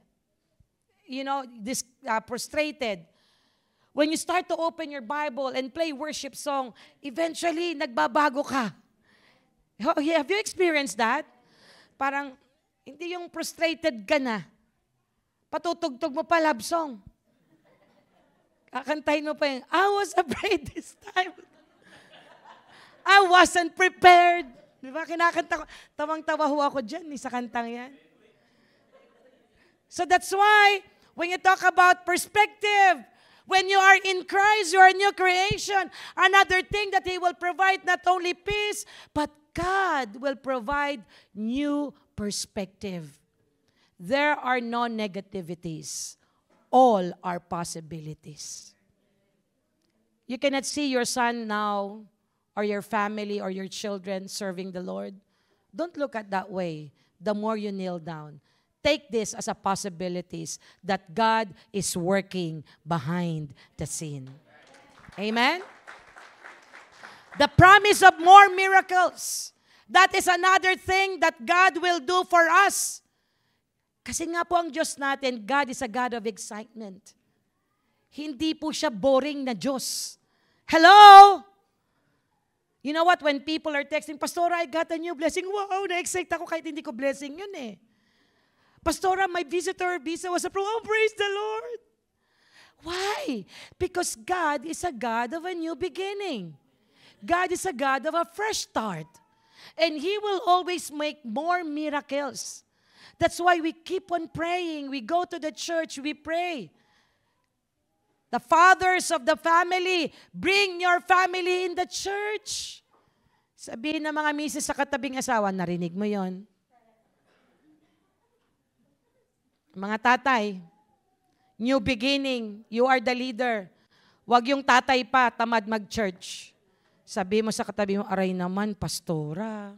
frustrated. When you start to open your Bible and play worship song, eventually, nagbabago ka. Have you experienced that? Parang, hindi yung frustrated ka na. Patutugtog mo pa love song. Kakantahin mo pa yung, I was afraid this time. I wasn't prepared. Di ba? Kinakanta ko. Tawang-tawa ho ako dyan sa kantang yan. So that's why, when you talk about perspective, when you are in Christ, you are a new creation. Another thing that He will provide not only peace, but God will provide new perspective. There are no negativities. All are possibilities. You cannot see your son now, or your family, or your children serving the Lord. Don't look at that way. the more you kneel down. Take this as a possibilities that God is working behind the scene. Amen? The promise of more miracles. That is another thing that God will do for us. Kasi nga po ang Diyos natin, God is a God of excitement. Hindi po siya boring na Diyos. Hello? You know what? When people are texting, Pastora, I got a new blessing. Wow, na-excite ako kahit hindi ko blessing yun eh. Pastora, my visitor visa was approved. Oh, praise the Lord. Why? Because God is a God of a new beginning. God is a God of a fresh start. And He will always make more miracles. That's why we keep on praying. We go to the church, we pray. The fathers of the family, bring your family in the church. Sabihin ng mga misis sa katabing asawa, narinig mo yon. Mga tatay, new beginning, you are the leader. Huwag yung tatay pa, tamad mag-church. Sabi mo sa katabi mo, aray naman, pastora.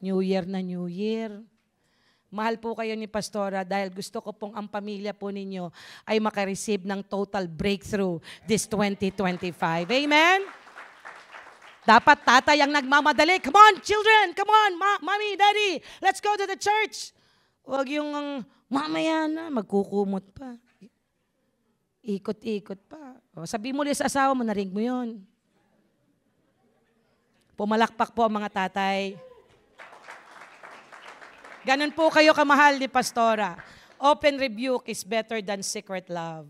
New Year na New Year. Mahal po kayo ni Pastora dahil gusto ko pong ang pamilya po ninyo ay makareceive ng total breakthrough this 2025. Amen? Dapat tatay ang nagmamadali. Come on, children! Come on, mommy, daddy! Let's go to the church! Huwag yung mamaya na, magkukumot pa. Ikot-ikot pa. O, sabi mo ulit sa asawa mo, narinig mo yun. Pumalakpak po ang mga tatay. Ganon po kayo kamahal ni Pastora. Open rebuke is better than secret love.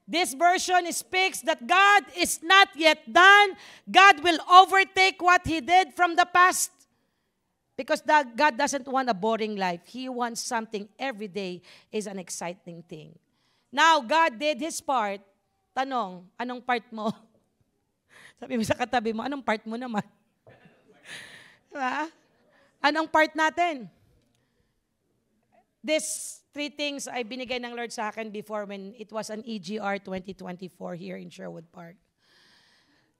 This version speaks that God is not yet done. God will overtake what He did from the past. Because God doesn't want a boring life. He wants something every day is an exciting thing. Now, God did His part. Tanong, anong part mo? Sabi mo sa katabi mo, anong part mo naman? Diba? Anong part natin? These three things ay binigay ng Lord sa akin before when it was an EGR 2024 here in Sherwood Park.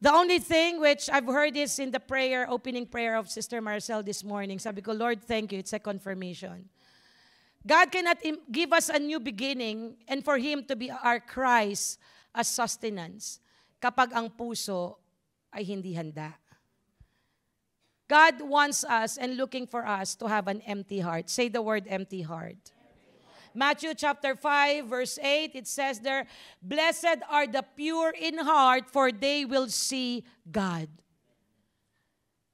The only thing which I've heard is in the prayer, opening prayer of Sister Marcel this morning. Sabi ko, Lord, thank you. It's a confirmation. God cannot give us a new beginning and for Him to be our Christ as sustenance kapag ang puso ay hindi handa. God wants us and looking for us to have an empty heart. Say the word empty heart. Matthew chapter 5 verse 8, it says there, Blessed are the pure in heart, for they will see God.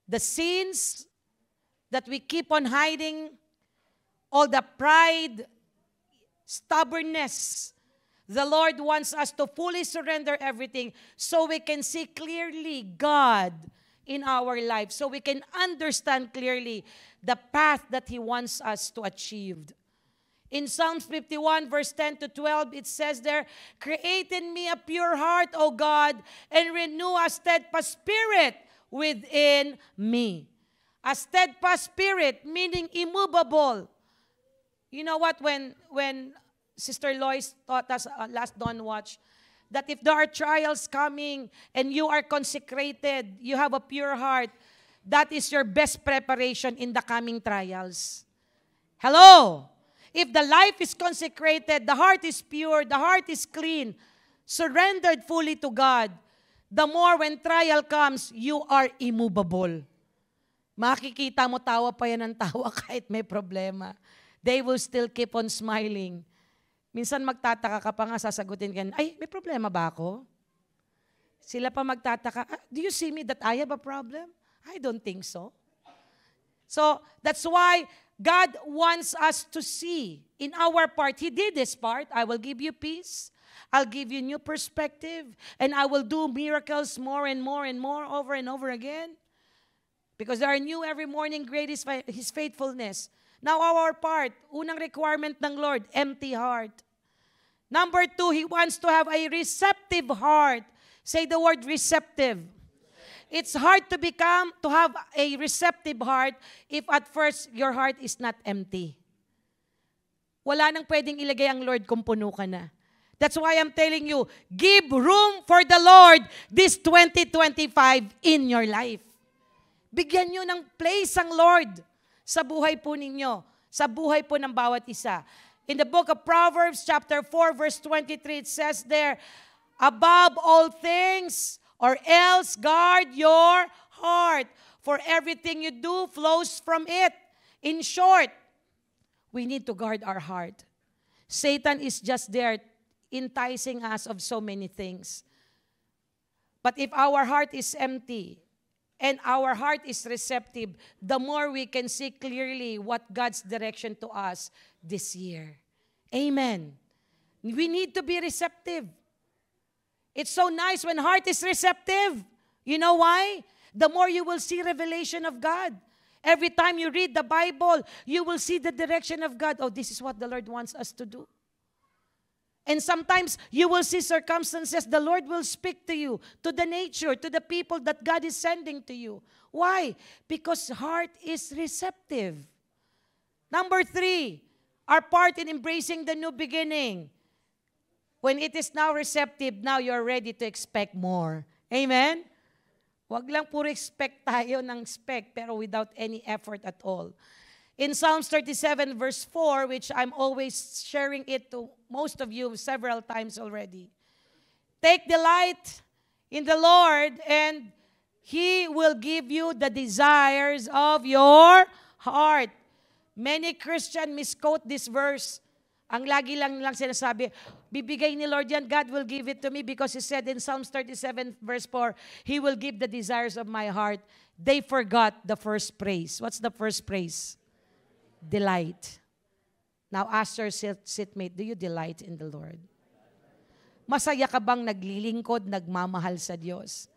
The sins that we keep on hiding, all the pride, stubbornness, the Lord wants us to fully surrender everything so we can see clearly God in our life, so we can understand clearly the path that He wants us to achieve. In Psalms 51 verse 10 to 12, it says there, Create in me a pure heart, O God, and renew a steadfast spirit within me. A steadfast spirit, meaning immovable. You know what, when Sister Lois taught us last Dawn Watch, that if there are trials coming and you are consecrated, you have a pure heart, that is your best preparation in the coming trials. Hello? If the life is consecrated, the heart is pure, the heart is clean, surrendered fully to God, the more when trial comes, you are immovable. Makikita mo, tawa pa yan ng tawa kahit may problema. They will still keep on smiling. Minsan magtataka ka pa nga, sasagutin ka, ay, may problema ba ako? Sila pa magtataka, do you see me that I have a problem? I don't think so. So, that's why God wants us to see in our part. He did His part. I will give you peace. I'll give you new perspective. And I will do miracles more and more and more over and over again. Because they are new every morning, great is His faithfulness. Now our part, unang requirement ng Lord, empty heart. Number 2, He wants to have a receptive heart. Say the word receptive. It's hard to have a receptive heart if at first your heart is not empty. Wala nang pwedeng ilagay ang Lord kung puno ka na. That's why I'm telling you, give room for the Lord this 2025 in your life. Bigyan nyo ng place ang Lord sa buhay po ninyo, sa buhay po ng bawat isa. In the book of Proverbs chapter 4 verse 23, it says there, above all things, or else guard your heart, for everything you do flows from it. In short, we need to guard our heart. Satan is just there enticing us of so many things. But if our heart is empty and our heart is receptive, the more we can see clearly what God's direction to us this year. Amen. We need to be receptive. It's so nice when heart is receptive. You know why? The more you will see revelation of God. Every time you read the Bible, you will see the direction of God. Oh, this is what the Lord wants us to do. And sometimes you will see circumstances, the Lord will speak to you, to the nature, to the people that God is sending to you. Why? Because heart is receptive. Number 3, our part in embracing the new beginning. When it is now receptive, now you're ready to expect more. Amen? Wag lang puro expect tayo ng expect, pero without any effort at all. In Psalms 37 verse 4, which I'm always sharing it to most of you several times already. Take delight in the Lord, and He will give you the desires of your heart. Many Christians misquote this verse. Ang lagi lang sinasabi, bibigay ni Lord yan, God will give it to me because He said in Psalms 37 verse 4, He will give the desires of my heart. They forgot the first praise. What's the first praise? Delight. Now ask your seatmate, do you delight in the Lord? Masaya ka bang naglilingkod, nagmamahal sa Diyos?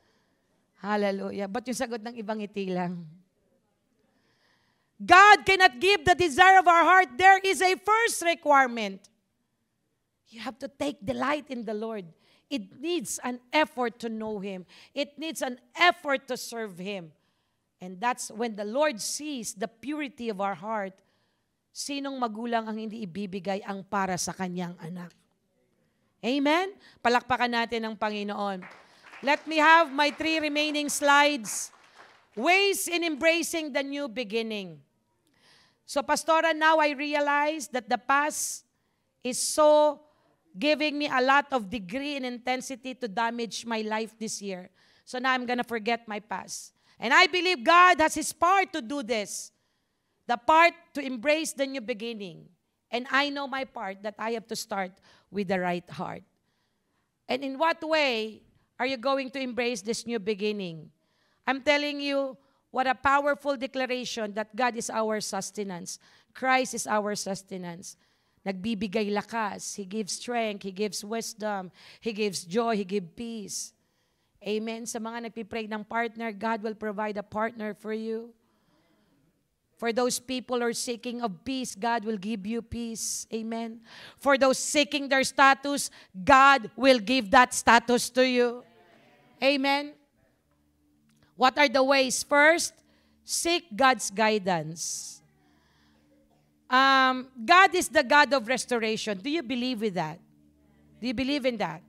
Hallelujah. Ba't yung sagot ng ibang ngiti lang? God cannot give the desire of our heart. There is a first requirement. You have to take delight in the Lord. It needs an effort to know Him. It needs an effort to serve Him. And that's when the Lord sees the purity of our heart. Sinong magulang ang hindi ibibigay ang para sa kanyang anak? Amen? Palakpakan natin ang Panginoon. Let me have my 3 remaining slides. Ways in embracing the new beginning. So, Pastora, now I realize that the past is so giving me a lot of degree and intensity to damage my life this year. So now I'm gonna forget my past. And I believe God has His part to do this. The part to embrace the new beginning. And I know my part that I have to start with the right heart. And in what way are you going to embrace this new beginning? I'm telling you, what a powerful declaration that God is our sustenance. Christ is our sustenance. Nagbibigay lakas. He gives strength. He gives wisdom. He gives joy. He gives peace. Amen. Sa mga nagpipray ng partner, God will provide a partner for you. For those people who are seeking of peace, God will give you peace. Amen. For those seeking their status, God will give that status to you. Amen. What are the ways? First, seek God's guidance. God is the God of restoration. Do you believe with that? Do you believe in that?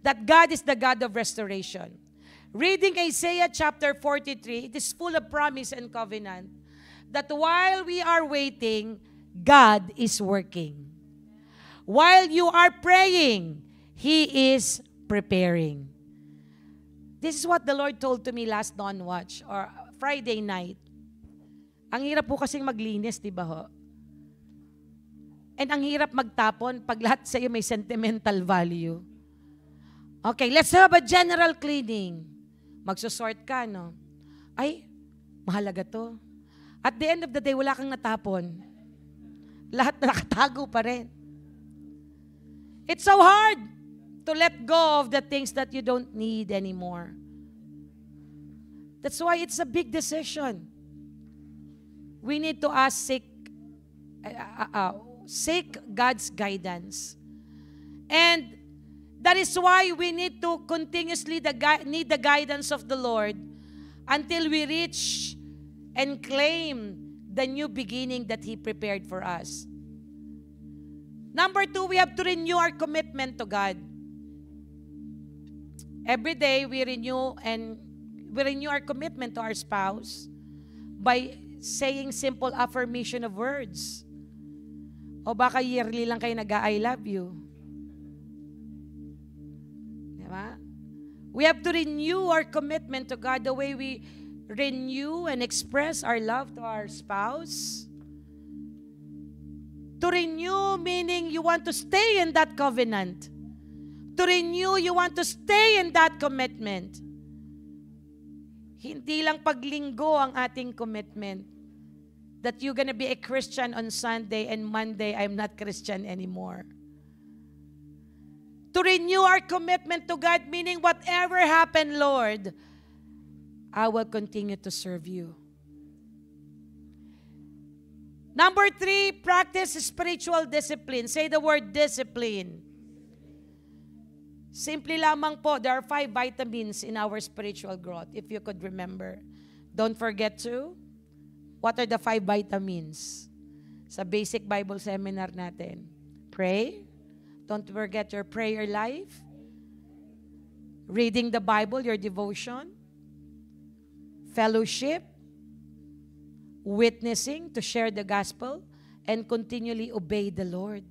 That God is the God of restoration. Reading Isaiah chapter 43, it is full of promise and covenant that while we are waiting, God is working. While you are praying, He is preparing. This is what the Lord told to me last dawn watch or Friday night. Ang hirap po kasing maglinis, di ba ho? And ang hirap magtapon pag lahat sa iyo may sentimental value. Okay, let's have a general cleaning. Magsusort ka, no? Ay, mahalaga to. At the end of the day, wala kang natapon. Lahat na nakatago pa rin. It's so hard to let go of the things that you don't need anymore. That's why it's a big decision. We need to seek God's guidance. And that is why we need to continuously need the guidance of the Lord until we reach and claim the new beginning that He prepared for us. Number 2, we have to renew our commitment to God. Every day we renew our commitment to our spouse by saying simple affirmation of words. O baka yearly lang kayo nag-I love you. Diba? We have to renew our commitment to God the way we renew and express our love to our spouse. To renew meaning you want to stay in that covenant. To renew, you want to stay in that commitment. Hindi lang paglinggo ang ating commitment. That you're gonna be a Christian on Sunday and Monday, I'm not Christian anymore. To renew our commitment to God, meaning whatever happened, Lord, I will continue to serve you. Number 3, practice spiritual discipline. Say the word discipline. Simple lamang po, there are 5 vitamins in our spiritual growth, if you could remember. Don't forget to, what are the 5 vitamins? Sa basic Bible seminar natin. Pray. Don't forget your prayer life. Reading the Bible, your devotion. Fellowship. Witnessing, to share the gospel. And continually obey the Lord.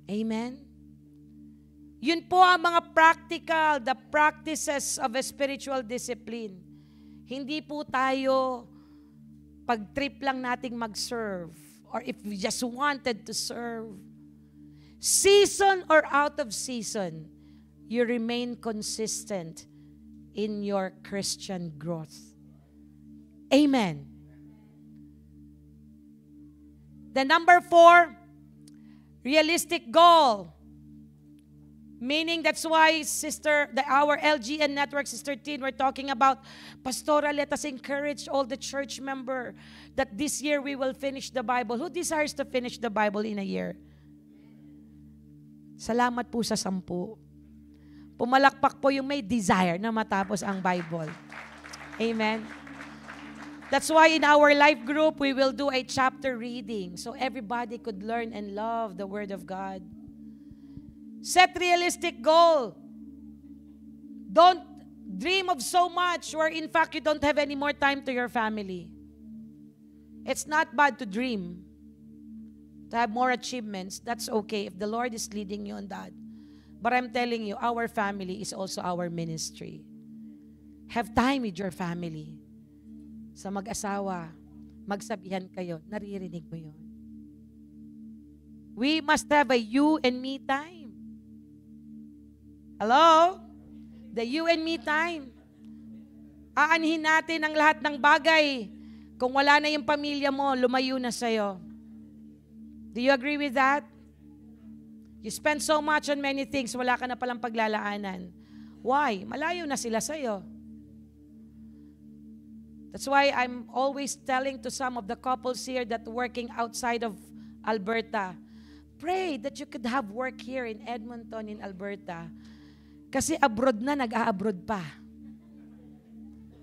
Amen. Yun po ang mga practical, the practices of a spiritual discipline. Hindi po tayo pag-trip lang nating mag-serve or if we just wanted to serve. Season or out of season, you remain consistent in your Christian growth. Amen. The number 4, realistic goal. Meaning that's why our LGN network, Sister Tin, we're talking about, Pastora, let us encourage all the church member that this year we will finish the Bible. Who desires to finish the Bible in a year? Salamat po sa 10. Pumalakpak po yung may desire na matapos ang Bible. Amen. That's why in our life group, we will do a chapter reading so everybody could learn and love the Word of God. Set realistic goal. Don't dream of so much where in fact you don't have any more time to your family. It's not bad to dream, to have more achievements. That's okay if the Lord is leading you on that. But I'm telling you, our family is also our ministry. Have time with your family. Sa mag-asawa, magsabihan kayo, naririnig mo yun. We must have a you and me time. Hello? The you and me time. Aanhin natin ang lahat ng bagay. Kung wala na yung pamilya mo, lumayo na sa'yo. Do you agree with that? You spend so much on many things, wala ka na palang paglalaanan. Why? Malayo na sila sa'yo. That's why I'm always telling to some of the couples here that working outside of Alberta, pray that you could have work here in Edmonton, in Alberta. Kasi abroad na, nag-a-abroad pa.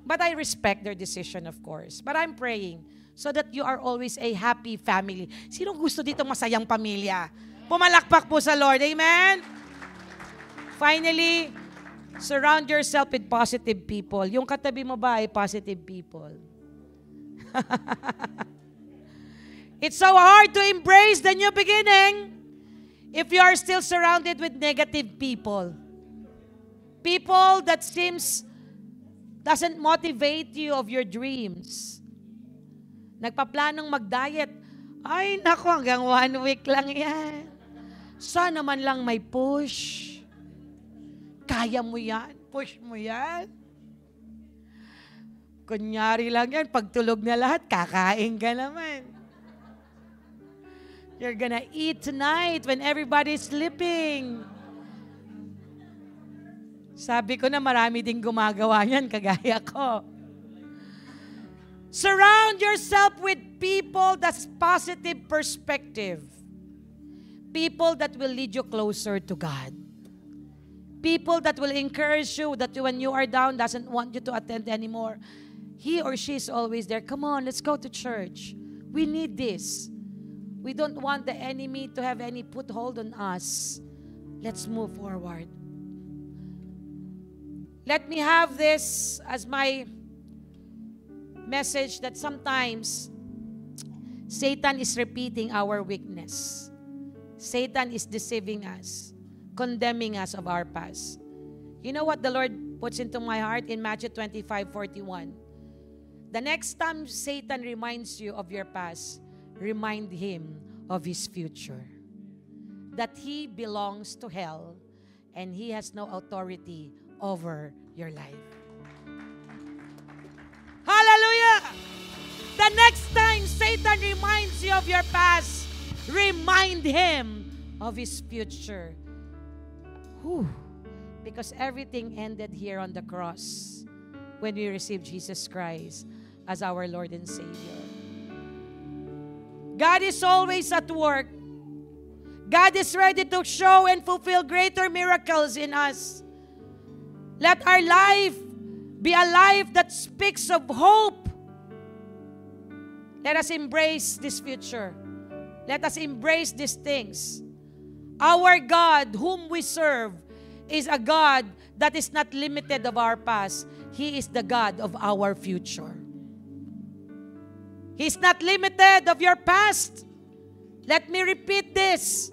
But I respect their decision, of course. But I'm praying so that you are always a happy family. Sinong gusto dito masayang pamilya? Pumalakpak po sa Lord. Amen? Finally, surround yourself with positive people. Yung katabi mo ba ay positive people? It's so hard to embrace the new beginning if you are still surrounded with negative people. People that doesn't motivate you of your dreams. Nagpaplanong mag-diet. Ay, naku, hanggang 1 week lang yan. Sana man lang may push. Kaya mo yan. Push mo yan. Kunyari lang yan, pagtulog na lahat, kakain ka naman. You're gonna eat tonight when everybody's sleeping. Sabi ko na marami ding gumagawa yan, kagaya ko. Surround yourself with people that's positive perspective. People that will lead you closer to God. People that will encourage you, that when you are down, doesn't want you to attend anymore. He or she is always there. Come on, let's go to church. We need this. We don't want the enemy to have any foothold on us. Let's move forward. Let me have this as my message that sometimes Satan is repeating our weakness. Satan is deceiving us, condemning us of our past. You know what the Lord puts into my heart in Matthew 25:41? The next time Satan reminds you of your past, remind him of his future. That he belongs to hell and he has no authority over your life. Hallelujah! The next time Satan reminds you of your past, remind him of his future. Whew. Because everything ended here on the cross when we received Jesus Christ as our Lord and Savior. God is always at work. God is ready to show and fulfill greater miracles in us. Let our life be a life that speaks of hope. Let us embrace this future. Let us embrace these things. Our God, whom we serve, is a God that is not limited of our past. He is the God of our future. He's not limited of your past. Let me repeat this.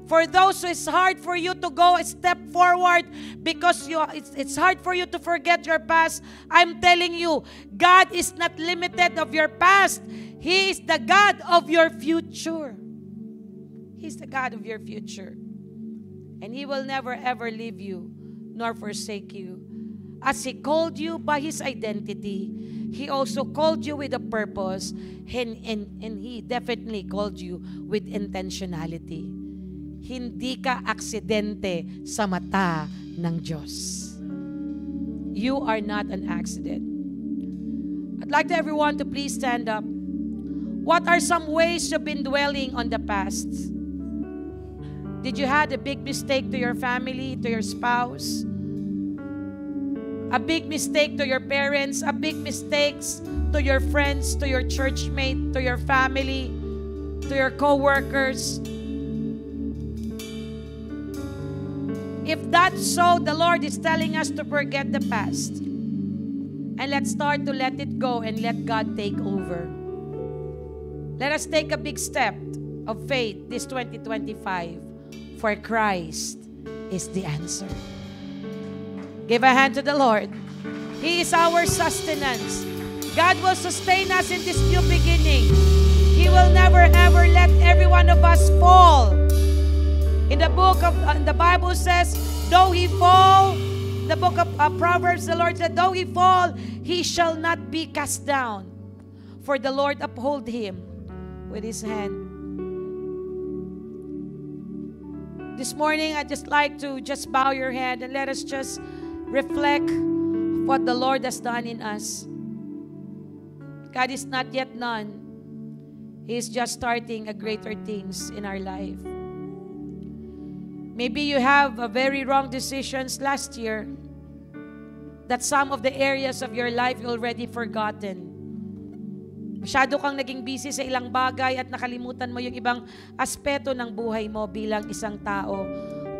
For those who it's hard for you to go a step forward because it's hard for you to forget your past, I'm telling you, God is not limited of your past. He is the God of your future. He's the God of your future. And He will never ever leave you nor forsake you. As He called you by His identity, He also called you with a purpose, and He definitely called you with intentionality. Hindi ka aksidente sa mata ng Diyos. You are not an accident. I'd like everyone to please stand up. What are some ways you've been dwelling on the past? Did you had a big mistake to your family, to your spouse? A big mistake to your parents, a big mistakes to your friends, to your churchmate, to your family, to your co-workers. If that's so, the Lord is telling us to forget the past. And let's start to let it go and let God take over. Let us take a big step of faith this 2025. For Christ is the answer. Give a hand to the Lord. He is our sustenance. God will sustain us in this new beginning. He will never ever let every one of us fall. In the book of the Bible says, though he fall, the book of Proverbs, the Lord said, though he fall, he shall not be cast down. For the Lord uphold him with his hand. This morning, I'd just like to just bow your head and let us just reflect what the Lord has done in us. God is not yet done. He is just starting a greater things in our life. Maybe you have a very wrong decisions last year that some of the areas of your life you already forgotten. Masyado kang naging busy sa ilang bagay at nakalimutan mo yung ibang aspeto ng buhay mo bilang isang tao,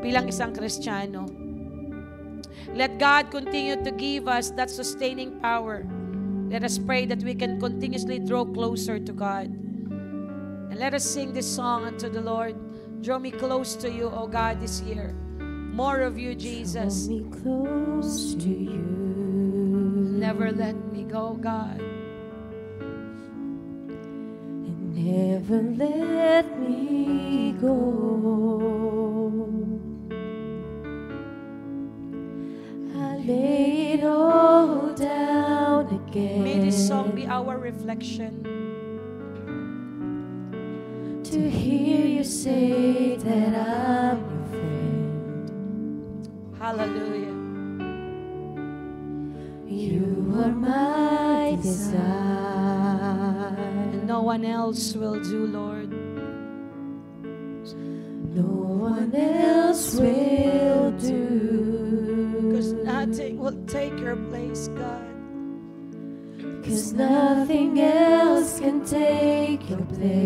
bilang isang Kristiyano. Let God continue to give us that sustaining power. Let us pray that we can continuously draw closer to God. And let us sing this song unto the Lord. Draw me close to you, O God, this year. More of you, Jesus. Draw me close to you. Never let me go, God. And never let me go. I lay it all down again. May this song be our reflection. To hear you say that I'm your friend. Hallelujah. You are my desire. And no one else will do, Lord. No one else will do. Because nothing will take your place, God. 'Cause nothing else can take your place.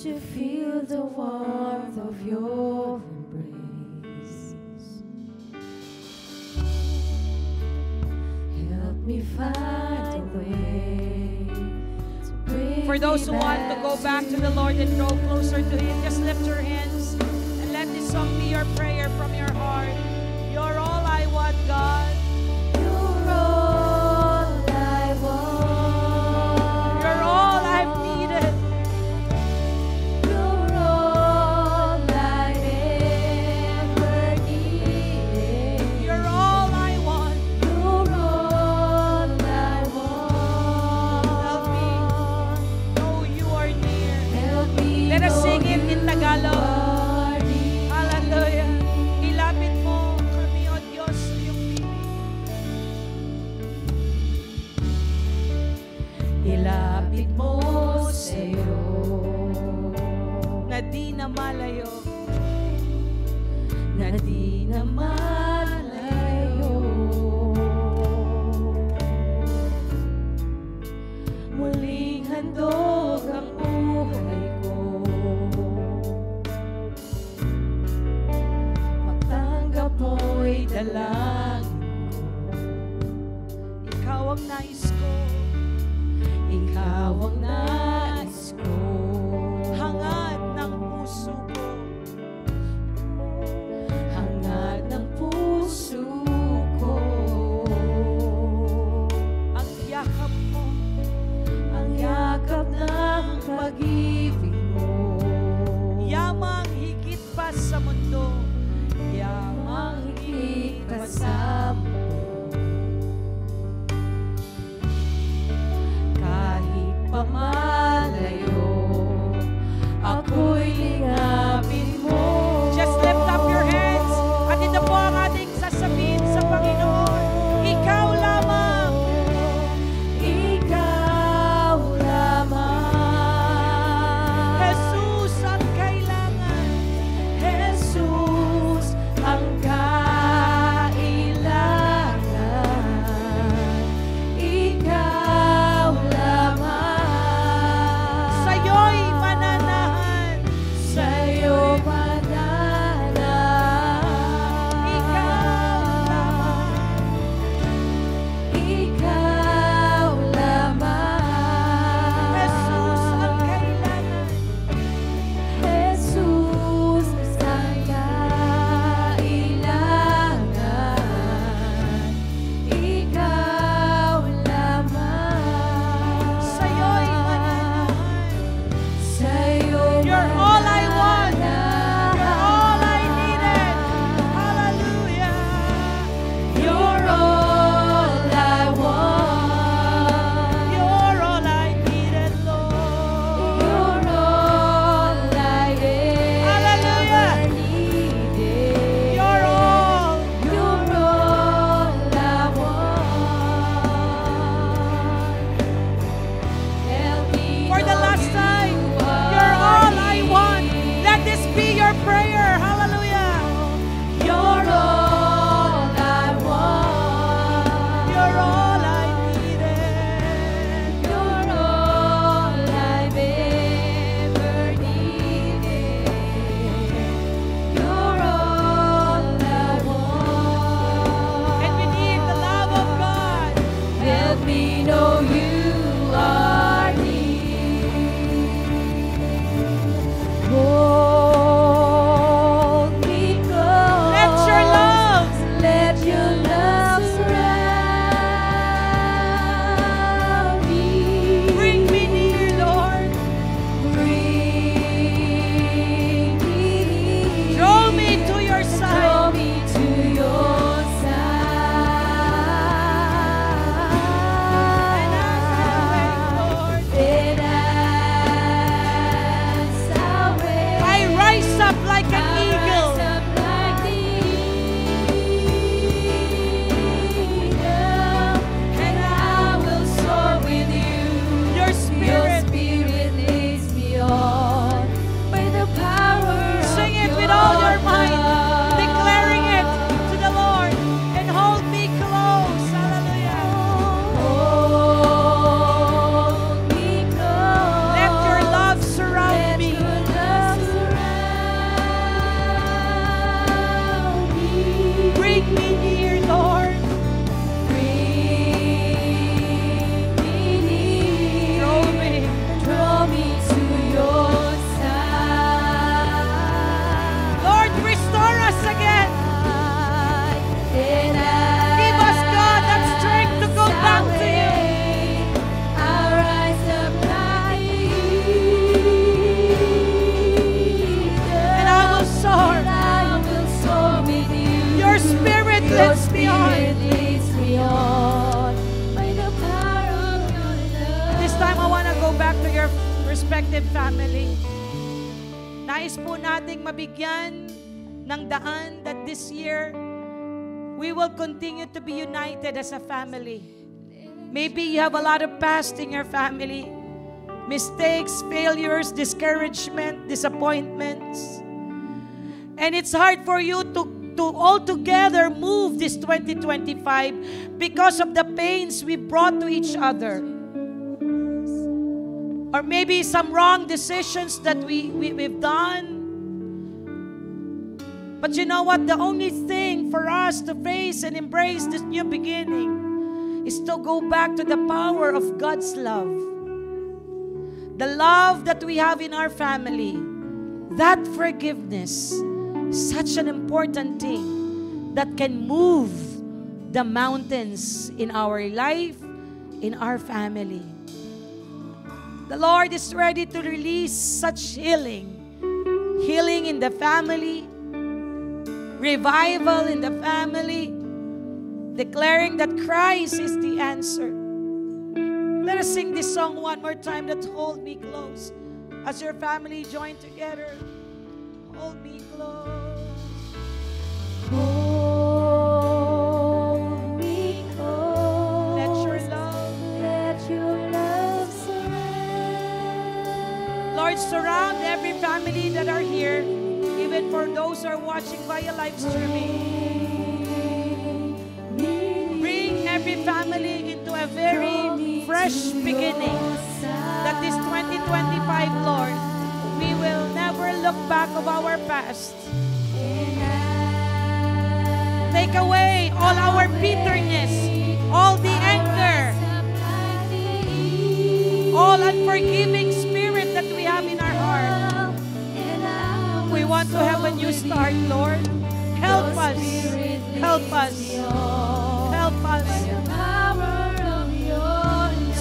To feel the warmth of your embrace. For those who want to go back to the Lord and draw closer to Him, just lift your hands and let this song be your prayer from your heart. You're all I want, God. You're all I want. You're all I've needed. You're all I've ever needed. You're all I want. You're all I want. Help me know you are near. Help me Let us know sing it in you Tagalog. are near. Hallelujah. Ilapit mo kami, O Diyos, sa iyong piling. Ilapit mo sa'yo. Na di na malayo. Na di na malayo. Muling handog ang buhay ko. Pagtanggap mo'y dalangin ko. Ikaw ang nais ko. Ikaw ang nais ko. Hangad ng puso ko. Hangad ng puso ko. Ang yakap mo. Ang yakap ng pag-ibig mo. Yamang higit pa sa mundo. Yamang higit pa sa mundo. Kahit pa malayo, ako'y lingapin mo. Just lift up your hands. At ito po ang ating sasabihin sa Panginoon. Ikaw lamang. Ikaw lamang. Jesus ang kailangan. Jesus ang kailangan. Ikaw lamang. respective family. Nais po nating mabigyan ng daan that this year, we will continue to be united as a family. Maybe you have a lot of past in your family. Mistakes, failures, discouragement, disappointments. And it's hard for you to all together move this 2025 because of the pains we brought to each other. Or maybe some wrong decisions that we've done. But you know what? The only thing for us to face and embrace this new beginning is to go back to the power of God's love. The love that we have in our family. That forgiveness. Such an important thing that can move the mountains in our life, in our family. The Lord is ready to release such healing. Healing in the family. Revival in the family. Declaring that Christ is the answer. Let us sing this song one more time. Let's hold me close. As your family join together. Hold me close. Hold me close. Let your love surround. Lord, surround every family that are here, even for those who are watching via live streaming. Bring every family into a very fresh beginning. That this 2025, Lord, we will never look back of our past. Take away all our bitterness, all the anger, all unforgiving spirit that we have in our heart. We want to have a new start, Lord. Help us. Help us. Help us.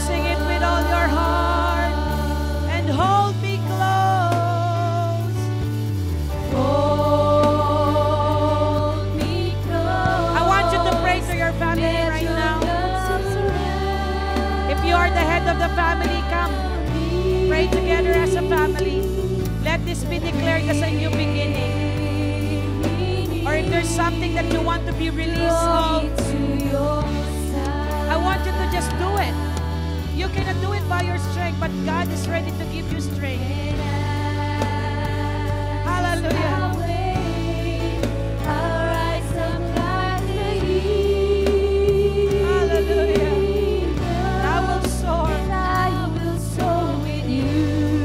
Sing it with all your heart and hold me close. Hold me close. I want you to pray to your family right now. If you are the head of the family, come. Pray together as a family. Let this be declared as a new beginning. Or if there's something that you want to be released of, I want you to just do it. You cannot do it by your strength, but God is ready to give you strength. Hallelujah. Hallelujah. I will soar with you.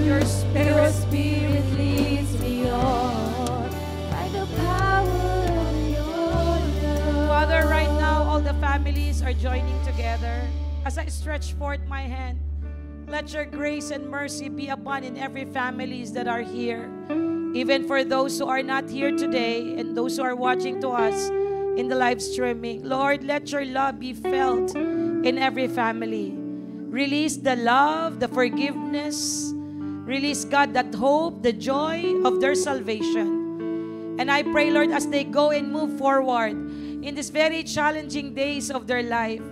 Your spirit leads me on by the power of your love. Father, right now, all the families are joining together. As I stretch forth my hand, let your grace and mercy be upon in every families that are here. Even for those who are not here today and those who are watching to us in the live streaming. Lord, let your love be felt in every family. Release the love, the forgiveness. Release, God, that hope, the joy of their salvation. And I pray, Lord, as they go and move forward in these very challenging days of their life.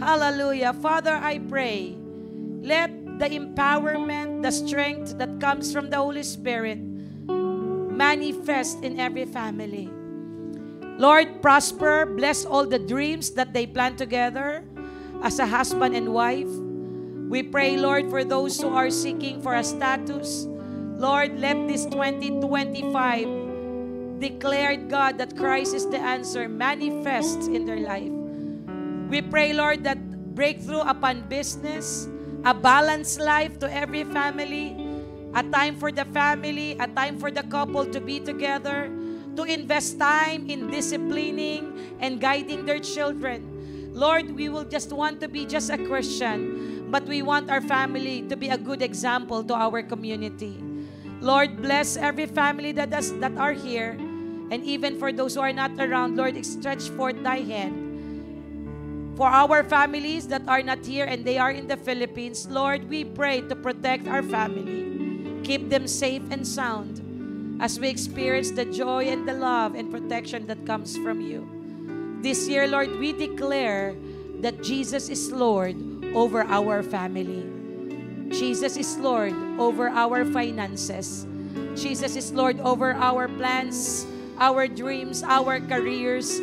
Hallelujah. Father, I pray, let the empowerment, the strength that comes from the Holy Spirit manifest in every family. Lord, prosper, bless all the dreams that they plan together as a husband and wife. We pray, Lord, for those who are seeking for a status. Lord, let this 2025 declared, God, that Christ is the answer, manifest in their life. We pray, Lord, that breakthrough upon business, a balanced life to every family, a time for the family, a time for the couple to be together, to invest time in disciplining and guiding their children. Lord, we will just want to be just a Christian, but we want our family to be a good example to our community. Lord, bless every family that are here, and even for those who are not around, Lord, stretch forth thy hand. For our families that are not here and they are in the Philippines, Lord, we pray to protect our family. Keep them safe and sound as we experience the joy and the love and protection that comes from you. This year, Lord, we declare that Jesus is Lord over our family. Jesus is Lord over our finances. Jesus is Lord over our plans, our dreams, our careers,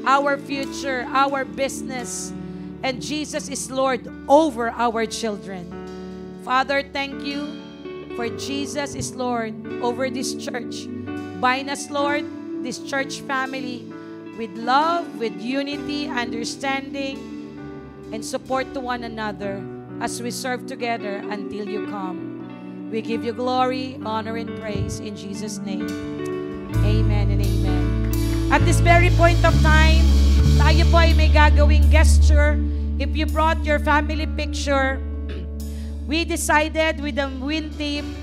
our future, our business. And Jesus is Lord over our children. Father, thank you for Jesus is Lord over this church. Bind us, Lord, this church family with love, with unity, understanding, and support to one another as we serve together until you come. We give you glory, honor, and praise in Jesus' name. Amen and amen. At this very point of time, tayo po ay may gagawing gesture. If you brought your family picture, we decided with the WIN team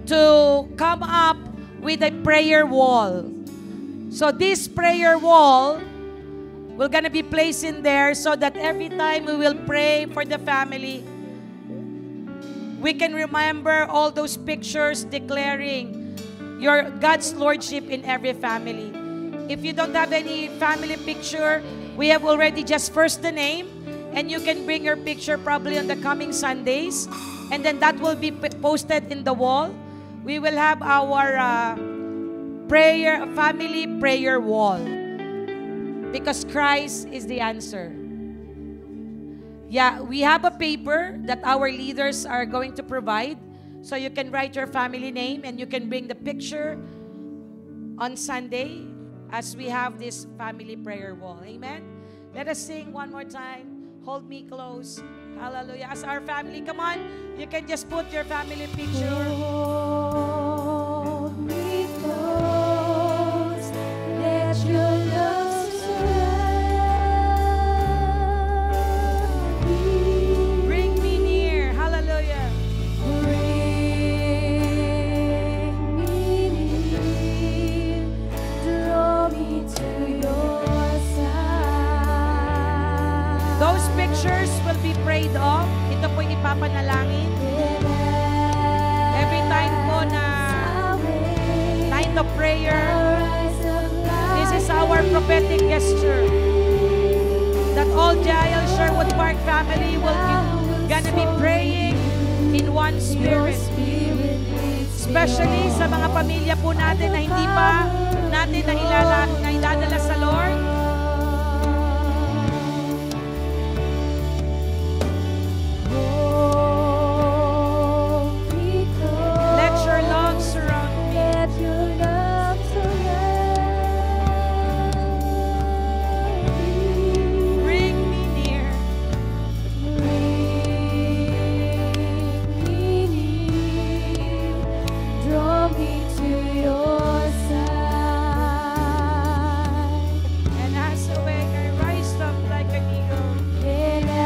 to come up with a prayer wall. So this prayer wall will gonna be placed in there so that every time we will pray for the family, we can remember all those pictures declaring your God's Lordship in every family. If you don't have any family picture, we have already just first the name, and you can bring your picture probably on the coming Sundays, and then that will be posted in the wall. We will have our family prayer wall, because Christ is the answer. Yeah, we have a paper that our leaders are going to provide, so you can write your family name and you can bring the picture on Sunday as we have this family prayer wall. Amen. Let us sing one more time. Hold me close. Hallelujah. As our family, come on, you can just put your family picture. Hold me close, let your love surround me. Bring me near. Hallelujah. Bring me near, draw me to your side. Those pictures will be prayed off. Ito po ipapanalangin. Every time po na night of prayer, this is our prophetic gesture that all Jael Sherwood Park family will gonna be praying in one spirit. Especially sa mga pamilya po natin na hindi pa natin nailadala sa Lord. Let your love surround me. Let your love surround me. Bring me near. Bring me near, draw me to your side. And as awake, I rise up like an eagle. And as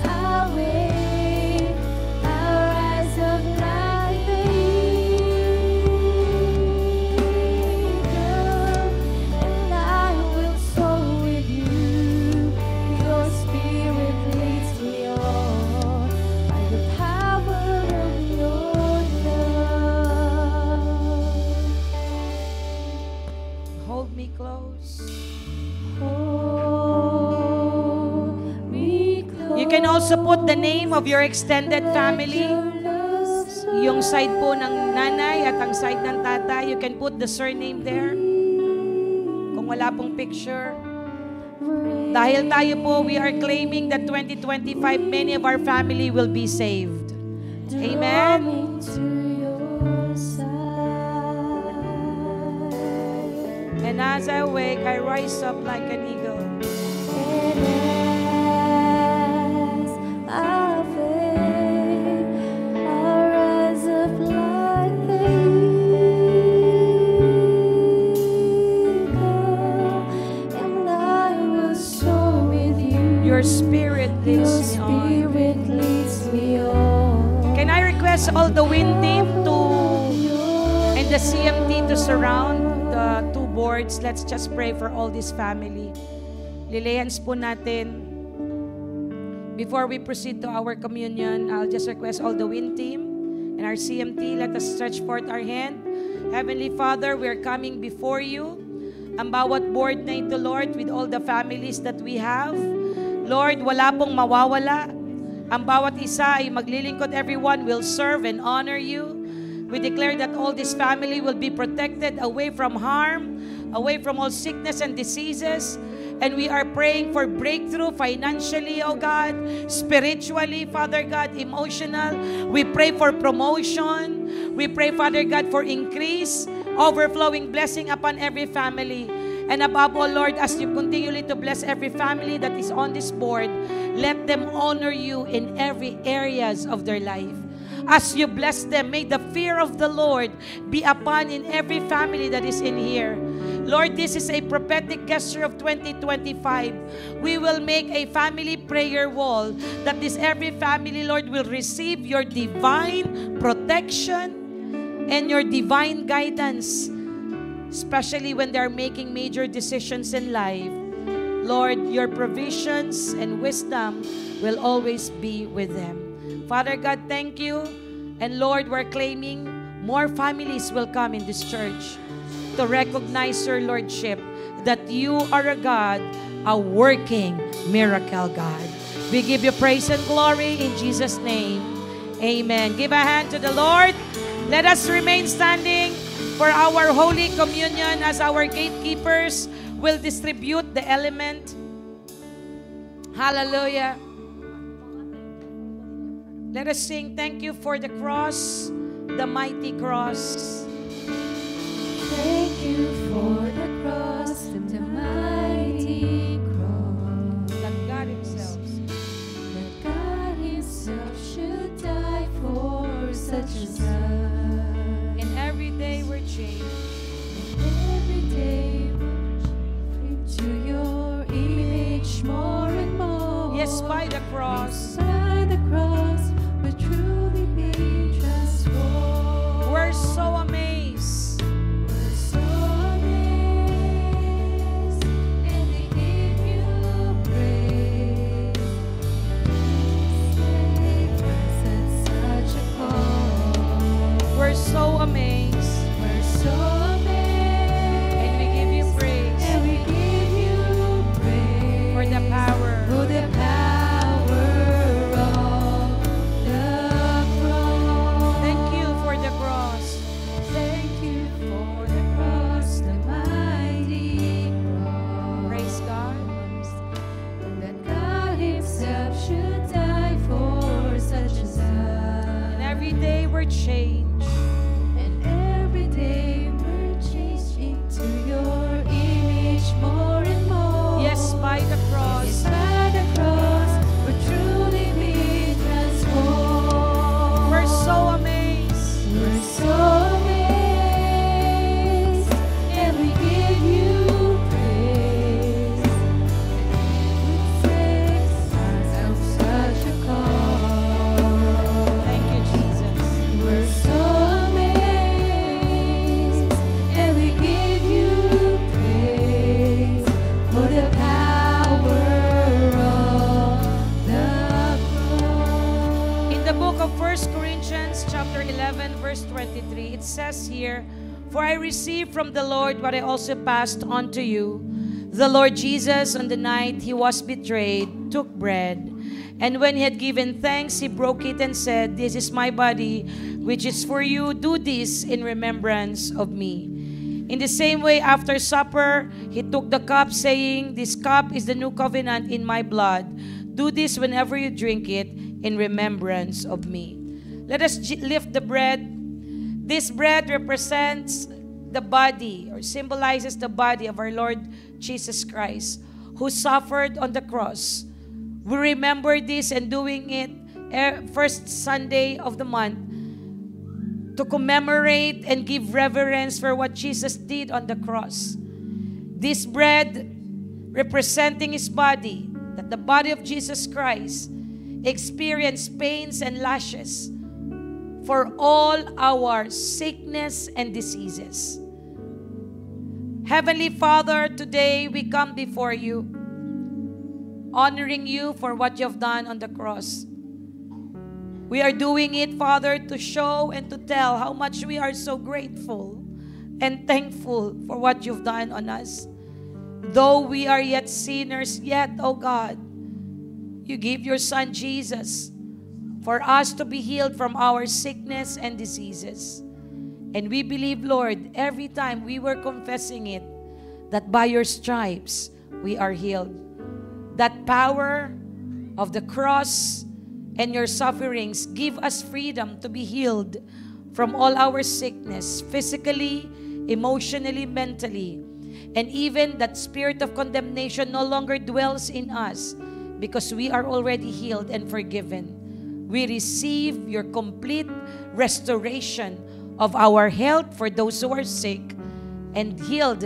I wait, I'll rise up like the eagle, and I will soar with you. Your spirit leads me on by the power of your love. Hold me close. Hold me close. You can also put the name of your extended family. Yung side po ng nanay at ang side ng tatay, you can put the surname there. Kung wala pong picture. Dahil tayo po, we are claiming that 2025, many of our family will be saved. Amen. And as I wake, I rise up like an eagle. Your spirit leads me on. Can I request all the WIN team and the CMT to surround the two boards? Let's just pray for all this family. Lilayans po natin. Before we proceed to our communion, I'll just request all the WIN team and our CMT, let us stretch forth our hand. Heavenly Father, we are coming before you. Ang bawat board na ito, Lord, with all the families that we have. Lord, wala pong mawawala. Ang bawat isa ay maglilingkod. Everyone will serve and honor you. We declare that all this family will be protected away from harm, away from all sickness and diseases. And we are praying for breakthrough financially, oh God, spiritually, Father God, emotional. We pray for promotion. We pray, Father God, for increase, overflowing blessing upon every family. And above all, Lord, as you continually to bless every family that is on this board, let them honor you in every areas of their life. As you bless them, may the fear of the Lord be upon in every family that is in here. Lord, this is a prophetic gesture of 2025. We will make a family prayer wall that this every family, Lord, will receive your divine protection and your divine guidance, especially when they're making major decisions in life. Lord, your provisions and wisdom will always be with them. Father God, thank you. And Lord, we're claiming more families will come in this church to recognize your Lordship, that you are a God, a working miracle God. We give you praise and glory in Jesus' name. Amen. Give a hand to the Lord. Let us remain standing for our Holy Communion as our gatekeepers will distribute the element. Hallelujah. Let us sing, thank you for the cross, the mighty cross. Thank you for the cross, the mighty cross. That God Himself. That God Himself should die for such as us. And every day we're changed. Every day to your image more and more. Yes, by the cross. By the cross, we're truly being transformed. We're so amazed. We're so amazed, and we give you praise. Save us at such a cost. We're so amazed. We're so amazed, And we give you praise and we give you praise for the power. for the power of the cross. Thank you for the cross. Thank you for the cross, the mighty cross. Praise God. That God Himself should die for such as us. And every day we're changed. And every day we're changed into your image more and more. Yes, by the cross. By the cross, we're truly being transformed. We're so amazed. We're so amazed, and we give you praise. It saves us such a cause. Thank you, Jesus. We're so amazed, and we give you praise for the power of the cross. In the book of 1 Corinthians chapter 11 verse 23, it says here, "For I received from the Lord what I also passed on to you. The Lord Jesus, on the night He was betrayed, took bread. And when He had given thanks, He broke it and said, 'This is my body, which is for you. Do this in remembrance of me.' In the same way, after supper, He took the cup, saying, 'This cup is the new covenant in my blood. Do this whenever you drink it in remembrance of me.'" Let us lift the bread. This bread represents the body, or symbolizes the body of our Lord Jesus Christ, who suffered on the cross. We remember this and doing it first Sunday of the month to commemorate and give reverence for what Jesus did on the cross. This bread representing His body, that the body of Jesus Christ experienced pains and lashes for all our sickness and diseases. Heavenly Father, today we come before you, honoring you for what you have done on the cross. We are doing it, Father, to show and to tell how much we are so grateful and thankful for what you've done on us. Though we are yet sinners, yet, oh God, You gave your Son Jesus for us to be healed from our sickness and diseases. And we believe, Lord, every time we were confessing it, that by your stripes we are healed. That power of the cross and your sufferings give us freedom to be healed from all our sickness, physically, emotionally, mentally. And even that spirit of condemnation no longer dwells in us because we are already healed and forgiven. We receive your complete restoration of our health for those who are sick and healed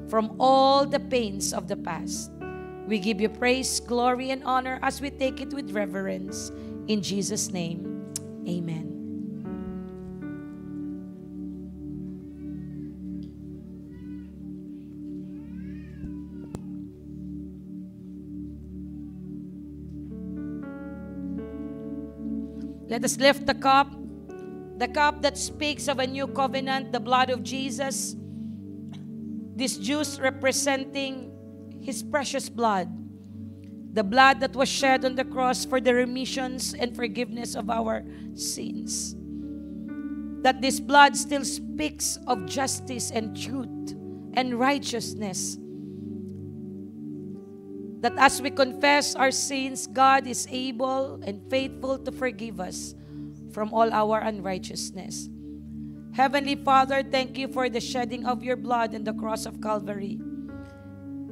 from all the pains of the past. We give you praise, glory, and honor as we take it with reverence. In Jesus' name, amen. Let us lift the cup that speaks of a new covenant, the blood of Jesus. This juice representing His precious blood, the blood that was shed on the cross for the remissions and forgiveness of our sins. That this blood still speaks of justice and truth and righteousness. That as we confess our sins, God is able and faithful to forgive us from all our unrighteousness. Heavenly Father, thank you for the shedding of your blood on the cross of Calvary.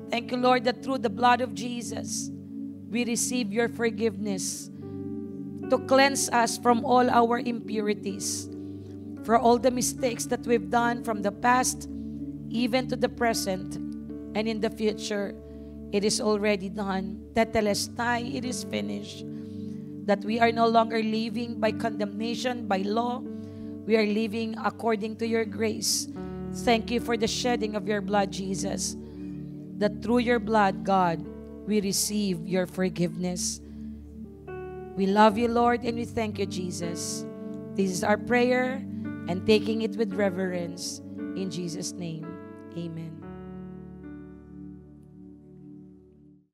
Thank you, Lord, that through the blood of Jesus, we receive your forgiveness to cleanse us from all our impurities, for all the mistakes that we've done from the past, even to the present, and in the future. It is already done. Tetelestai, it is finished. That we are no longer living by condemnation, by law. We are living according to your grace. Thank you for the shedding of your blood, Jesus. That through your blood, God, we receive your forgiveness. We love you, Lord, and we thank you, Jesus. This is our prayer and taking it with reverence. In Jesus' name, amen.